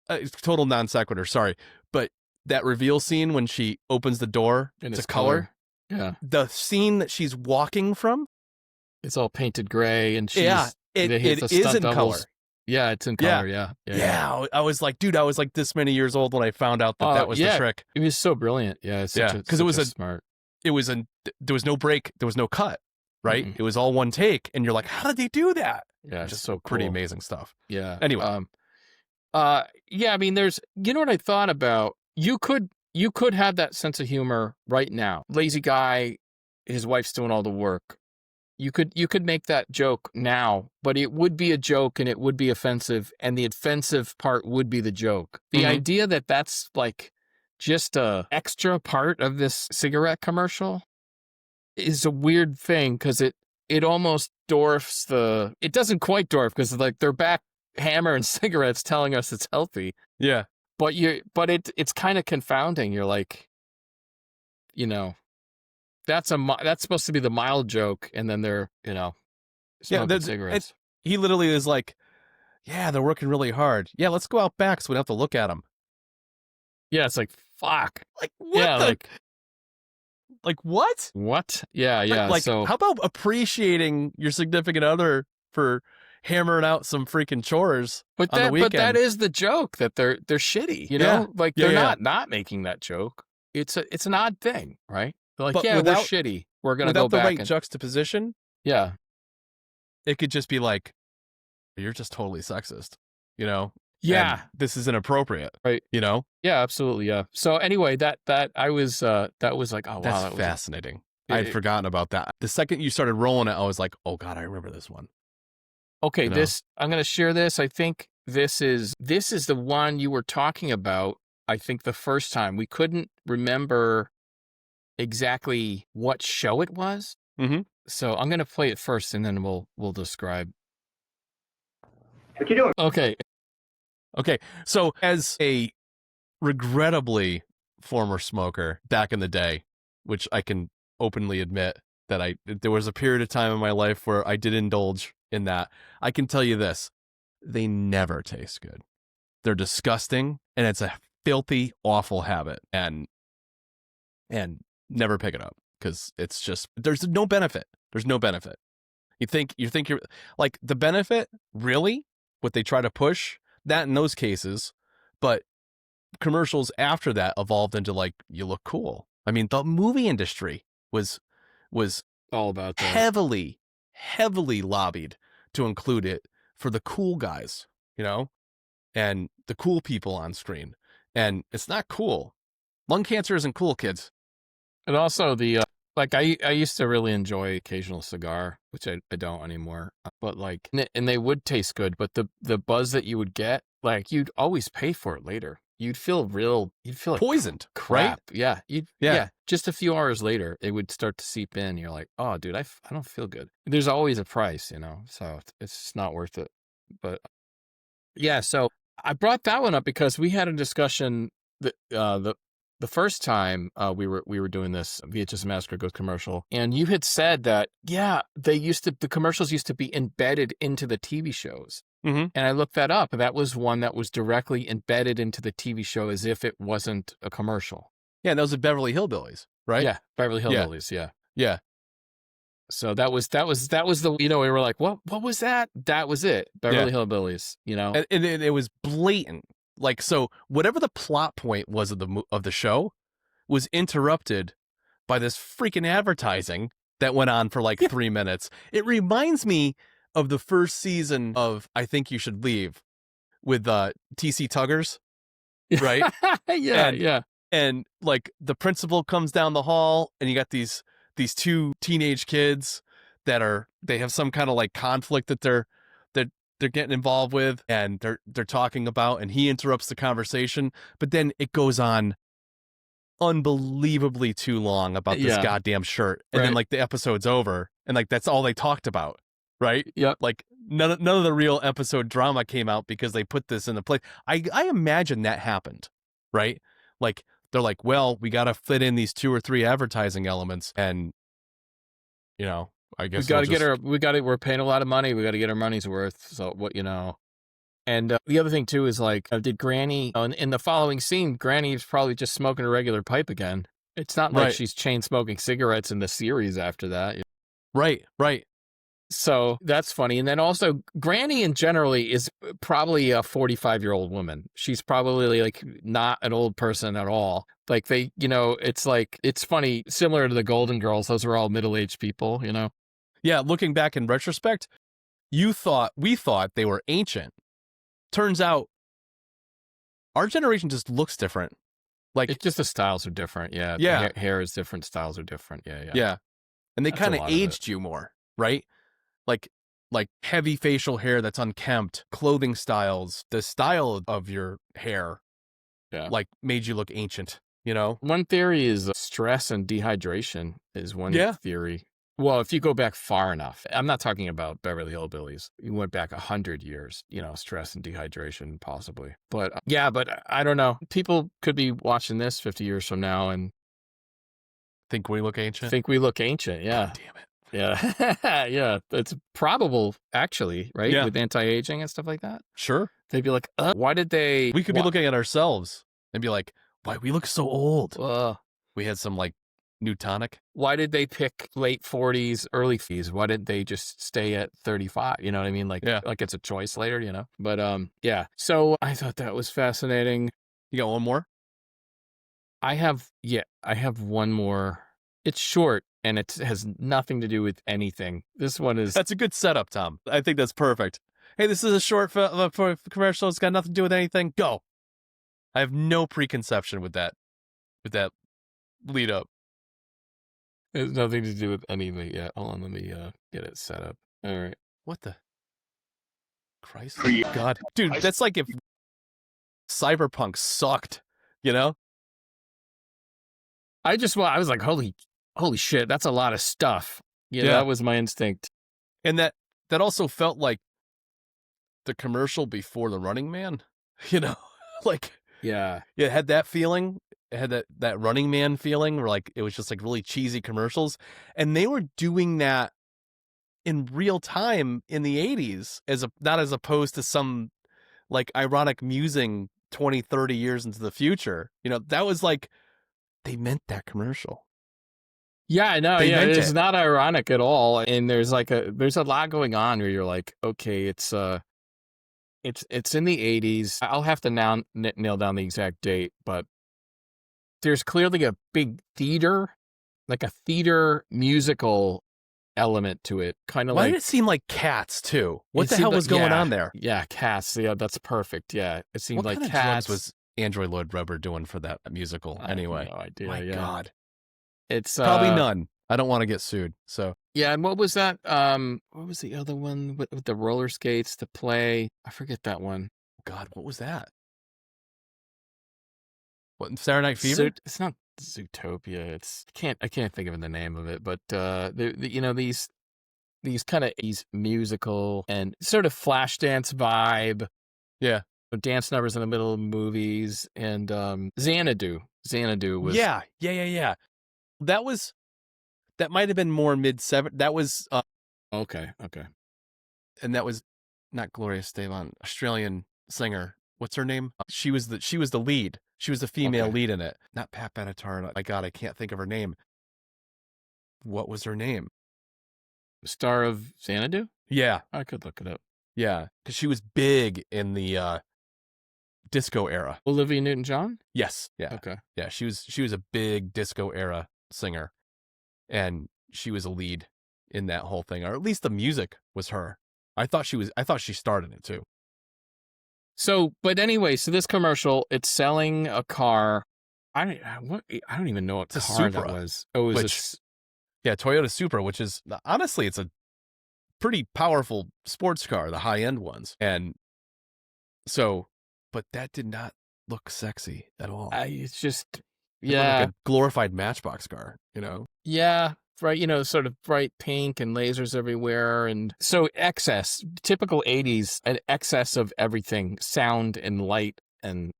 it's total non sequitur, sorry, but that reveal scene when she opens the door to color. Yeah. The scene that she's walking from, it's all painted gray, and she's it is in color. Yeah, it's in color. Yeah. I was like, dude, I was like this many years old when I found out that was the trick. It was so brilliant. Yeah, because it was smart. There was no break, there was no cut, right? Mm-hmm. It was all one take, and you're like, how did they do that? Yeah, just so cool. Pretty amazing stuff. Yeah. Anyway, yeah. I mean, there's, you know what I thought about? You could have that sense of humor right now. Lazy guy, his wife's doing all the work. You could make that joke now, but it would be a joke and it would be offensive, and the offensive part would be the joke. The idea that that's like just a extra part of this cigarette commercial is a weird thing, because it almost dwarfs it doesn't quite dwarf, because like they're back hammering cigarettes telling us it's healthy. Yeah. But it's kind of confounding. You're like, you know, that's supposed to be the mild joke, and then they're, you know, smoking cigarettes. He literally is like, yeah, they're working really hard. Yeah, let's go out back so we don't have to look at them. Yeah, it's like, fuck. Like, what like what? What? Yeah. Like, so how about appreciating your significant other for hammering out some freaking chores on the weekend? But that is the joke, that they're shitty, you know? Like they're not making that joke. It's an odd thing, right? They're like, we're shitty. We're going to go back. Without the right juxtaposition, yeah, it could just be like, you're just totally sexist. Yeah. And this is inappropriate, Right. Yeah, absolutely. Yeah. So anyway, that I was that was like, oh wow, that's that was fascinating. I had forgotten about that. The second you started rolling it, I was like, oh God, I remember this one. okay. This I'm going to share this. I think this is the one you were talking about. I think the first time we couldn't remember exactly what show it was. Mm-hmm. So I'm going to play it first, and then we'll describe. What you doing? Okay. So as a regrettably former smoker back in the day, which I can openly admit that there was a period of time in my life where I did indulge in that. I can tell you this, they never taste good. They're disgusting, and it's a filthy, awful habit, and never pick it up because it's just, there's no benefit. There's no benefit. You think you're like the benefit, really, what they try to push that in those cases, but commercials after that evolved into like, you look cool. I mean, the movie industry was All about that. heavily lobbied to include it for the cool guys, and the cool people on screen. And it's not cool. Lung cancer isn't cool, kids. And also the like I used to really enjoy occasional cigar, which I don't anymore. But like, and they would taste good, but the buzz that you would get, like you'd always pay for it later. You'd feel like Poisoned, crap. right? Yeah. Just a few hours later, it would start to seep in. You're like, oh, dude, I don't feel good. There's always a price, so it's not worth it. But yeah, so I brought that one up because we had a discussion that the first time we were doing this VHS Massacre Goes commercial, and you had said that the commercials used to be embedded into the TV shows. Mm-hmm. And I looked that up, and that was one that was directly embedded into the TV show as if it wasn't a commercial. Yeah, and those are Beverly Hillbillies, right? Yeah, Beverly Hillbillies. Yeah. So that was the we were like, what was that? That was it, Beverly Hillbillies. And it was blatant. Like, so whatever the plot point was of the show was interrupted by this freaking advertising that went on for like 3 minutes. It reminds me of the first season of I Think You Should Leave with T.C. Tuggers, right? Yeah. And like the principal comes down the hall, and you got these two teenage kids they have some kind of like conflict that they're getting involved with, and they're talking about, and he interrupts the conversation, but then it goes on unbelievably too long about this goddamn shirt, and then like the episode's over, and like that's all they talked about, right? Yep. Like none of the real episode drama came out because they put this in the place. I imagine that happened, right? Like they're like, well, we got to fit in these 2 or 3 advertising elements, and I guess we're paying a lot of money. We got to get our money's worth. So and the other thing too is like, did Granny in the following scene, Granny's probably just smoking a regular pipe again. It's not like she's chain smoking cigarettes in the series after that. Right. So that's funny. And then also Granny in generally is probably a 45-year-old woman. She's probably like not an old person at all. Like it's funny, similar to the Golden Girls. Those were all middle-aged people, Yeah. Looking back in retrospect, we thought they were ancient. Turns out our generation just looks different. Like it's just the styles are different. Yeah. Yeah. Hair is different. Styles are different. Yeah. Yeah. And they kind of aged you more, right? Like heavy facial hair that's unkempt, clothing styles, the style of your hair, like made you look ancient, One theory is stress and dehydration is one theory. Well, if you go back far enough, I'm not talking about Beverly Hillbillies. You went back 100 years, stress and dehydration possibly. But but I don't know. People could be watching this 50 years from now and think we look ancient. Yeah. God damn it. Yeah. Yeah. It's probable, actually, right? Yeah. With anti-aging and stuff like that. Sure. They'd be like, why did they... We could be looking at ourselves and be like, why we look so old? We had some like new tonic. Why did they pick late 40s, early 50s? Why didn't they just stay at 35? You know what I mean? Like it's a choice later, But So I thought that was fascinating. You got one more? I have one more. It's short. And it has nothing to do with anything. This one is... That's a good setup, Tom. I think that's perfect. Hey, this is a short for commercial. It's got nothing to do with anything. Go. I have no preconception with that lead up. It has nothing to do with anything. Yeah, hold on. Let me get it set up. All right. What the? Christ. God. Dude, that's like if Cyberpunk sucked, you know? I was like, holy shit, that's a lot of stuff. Yeah, Yeah. that was my instinct. And that also felt like the commercial before the Running Man, you know? Like, Yeah. it had that feeling. It had that Running Man feeling where like it was just like really cheesy commercials. And they were doing that in real time in the 80s not as opposed to some like ironic musing 20, 30 years into the future. You know, that was like they meant that commercial. Yeah, I know. They Yeah, meant it's it. not ironic at all. And there's a lot going on where you're like, okay, it's in the 80s. I'll have to now nail down the exact date, but there's clearly a big theater musical element to it. Kind of Why like did it seem like Cats too? What the hell was going on there? Yeah, Cats. Yeah, that's perfect. Yeah, it seemed What like kind of Cats. drugs was Andrew Lloyd Webber doing for that musical anyway? I have no idea. My God, it's probably none. I don't want to get sued. So yeah. And what was that? What was the other one with the roller skates to play? I forget that one. God, what was that? What, Saturday Night Fever? It's not Zootopia. I can't think of the name of it, but these kind of musical and sort of flash dance vibe. Yeah. Dance numbers in the middle of movies. And Xanadu was Yeah. That might have been more mid-70s. That was okay. and that was not Gloria Estefan, Australian singer. What's her name? She was the lead. She was the female lead in it. Not Pat Benatar. My God, I can't think of her name. What was her name? Star of Xanadu? Yeah. I could look it up. Yeah, because she was big in the disco era. Olivia Newton-John? Yes. Yeah. Okay. Yeah, she was a big disco era singer, and she was a lead in that whole thing, or at least the music was her. I thought she started it too. So, but anyway, so this commercial, it's selling a car. I don't even know what It's a car Supra, that was. Oh, it was Toyota Supra, which is honestly it's a pretty powerful sports car, the high end ones, and so, but that did not look sexy at all. it's just It looked like a glorified Matchbox car, you know? Yeah, right, sort of bright pink and lasers everywhere. And so typical 80s, an excess of everything, sound and light and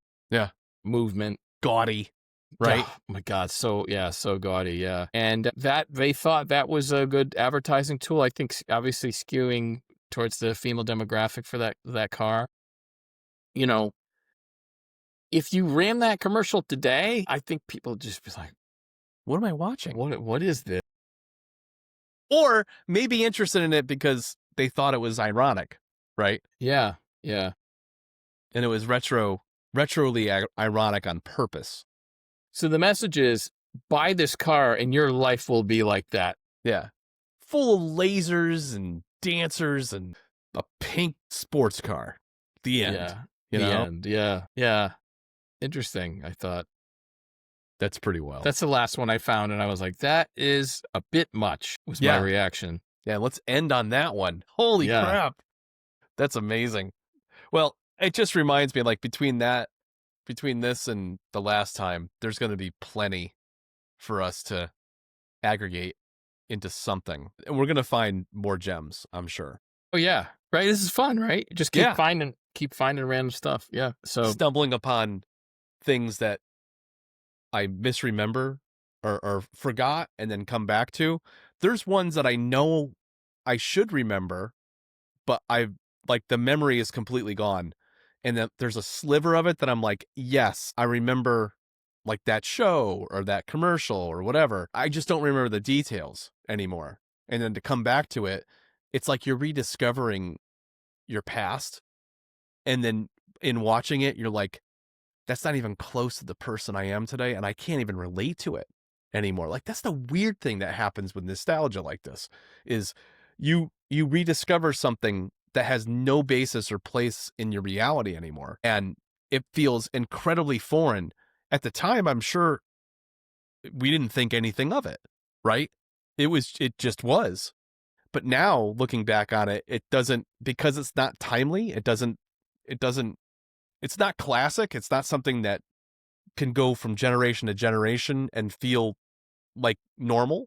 movement. Gaudy, right? Oh my God. So gaudy. Yeah. And that they thought that was a good advertising tool. I think obviously skewing towards the female demographic for that car. You know, if you ran that commercial today, I think people would just be like, what am I watching? What is this? Or maybe interested in it because they thought it was ironic, right? Yeah. And it was retroly ironic on purpose. So the message is, buy this car and your life will be like that. Yeah. Full of lasers and dancers and a pink sports car. The end. Yeah. You know? End. Yeah. Interesting, I thought. That's pretty well. That's the last one I found, and I was like, that is a bit much, was my reaction. Yeah, let's end on that one. Holy crap. That's amazing. Well, it just reminds me, like, between this and the last time, there's going to be plenty for us to aggregate into something. And we're going to find more gems, I'm sure. Oh, yeah. Right? This is fun, right? Just keep finding random stuff. Yeah. So stumbling upon things that I misremember or forgot and then come back to. There's ones that I know I should remember, but the memory is completely gone. And then there's a sliver of it that I'm like, yes, I remember like that show or that commercial or whatever. I just don't remember the details anymore. And then to come back to it, it's like you're rediscovering your past. And then in watching it, you're like, that's not even close to the person I am today. And I can't even relate to it anymore. Like, that's the weird thing that happens with nostalgia like this is you rediscover something that has no basis or place in your reality anymore. And it feels incredibly foreign. At the time, I'm sure we didn't think anything of it, right? It just was. But now looking back on it, it doesn't, because it's not timely, it's not classic. It's not something that can go from generation to generation and feel like normal.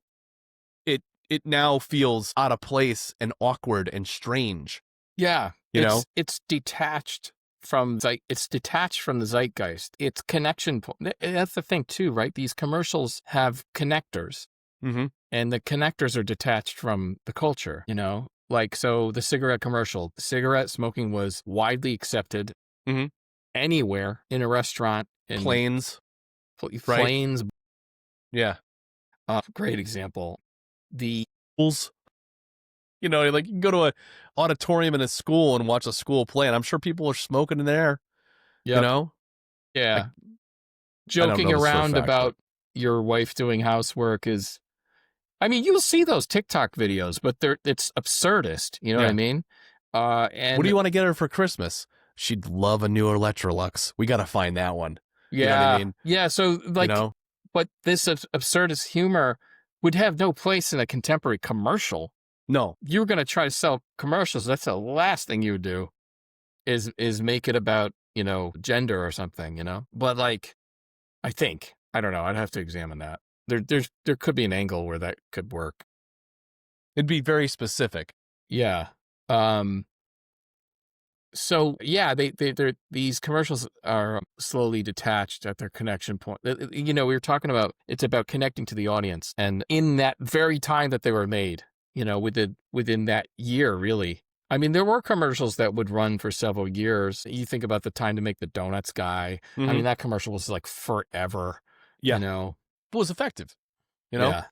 It now feels out of place and awkward and strange. Yeah. You know? It's detached from the zeitgeist. It's connection. That's the thing too, right? These commercials have connectors. Mm-hmm. And the connectors are detached from the culture, you know? Like, so the cigarette commercial, cigarette smoking was widely accepted anywhere in a restaurant. In Planes. Planes. Yeah. Great example. The schools. You know, like you can go to an auditorium in a school and watch a school play, and I'm sure people are smoking in there. Yep. You know? Yeah. I Joking don't know this for a around fact, about your wife doing housework is, I mean, you'll see those TikTok videos, but it's absurdist. You know what I mean? And what do you want to get her for Christmas? She'd love a new Electrolux. We got to find that one. Yeah. You know what I mean? Yeah. So like, you know? but this absurdist humor would have no place in a contemporary commercial. No. You were going to try to sell commercials. That's the last thing you would do is make it about, you know, gender or something, you know? But like, I don't know. I'd have to examine that. There could be an angle where that could work. It'd be very specific. Yeah. So yeah, these commercials are slowly detached at their connection point. You know, we were talking about, it's about connecting to the audience, and in that very time that they were made, you know, within that year, really. I mean, there were commercials that would run for several years. You think about the Time to Make the Donuts guy. I mean, that commercial was like forever. Yeah. You know, It was effective. You know? Yeah.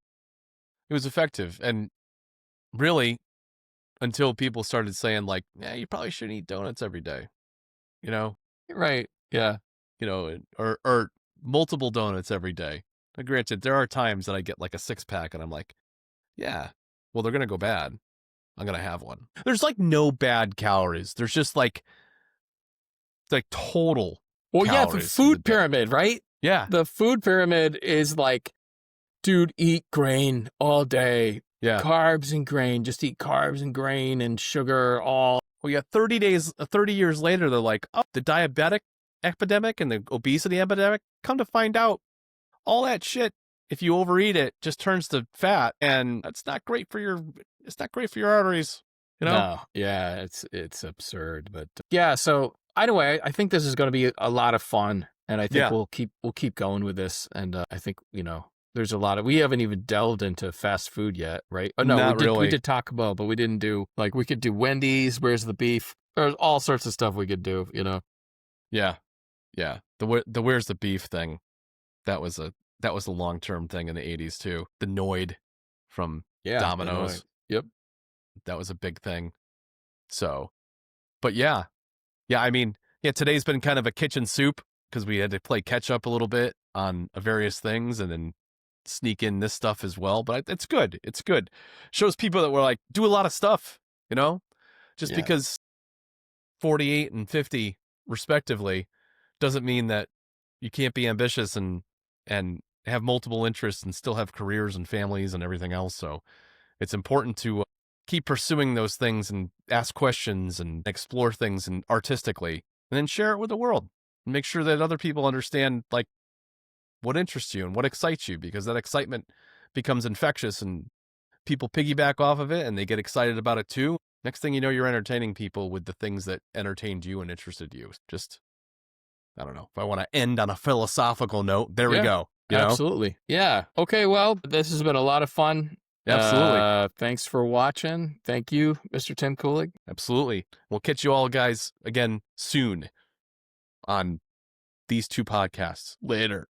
It was effective. And really, until people started saying like, yeah, you probably shouldn't eat donuts every day. You know? Right. Yeah. You know, or multiple donuts every day. Now, granted, there are times that I get like a 6-pack and I'm like, yeah, well, they're going to go bad. I'm going to have one. There's like no bad calories. There's just like total Well, yeah, the calories food pyramid, right? Yeah. The food pyramid is like, dude, eat grain all day. Yeah. Carbs and grain. Just eat carbs and grain and sugar all. Well, yeah, 30 years later, they're like, oh, the diabetic epidemic and the obesity epidemic, come to find out, all that shit, if you overeat it, just turns to fat, and it's not great for your arteries, you know? No, yeah, it's absurd, but yeah. So anyway, I think this is going to be a lot of fun, and I think we'll keep going with this, and I think, you know, there's a lot of, we haven't even delved into fast food yet, right? Oh no, we did Taco Bell, but we didn't do, like, we could do Wendy's, Where's the Beef? There's all sorts of stuff we could do, you know? Yeah. The Where's the Beef thing, that was a long-term thing in the 80s too. The Noid from Domino's. Yep. That was a big thing. So, but yeah, I mean, today's been kind of a kitchen soup because we had to play catch up a little bit on various things and then sneak in this stuff as well. But it's good. It's good. Shows people that we're like, do a lot of stuff, you know, just because 48 and 50 respectively doesn't mean that you can't be ambitious and have multiple interests and still have careers and families and everything else. So it's important to keep pursuing those things and ask questions and explore things and artistically, and then share it with the world and make sure that other people understand like what interests you and what excites you, because that excitement becomes infectious and people piggyback off of it and they get excited about it too. Next thing you know, you're entertaining people with the things that entertained you and interested you. Just, I don't know if I want to end on a philosophical note. There we go. You know? Absolutely. Yeah. Okay. Well, this has been a lot of fun. Absolutely. Thanks for watching. Thank you, Mr. Tim Kulig. Absolutely. We'll catch you all guys again soon on these two podcasts. Later.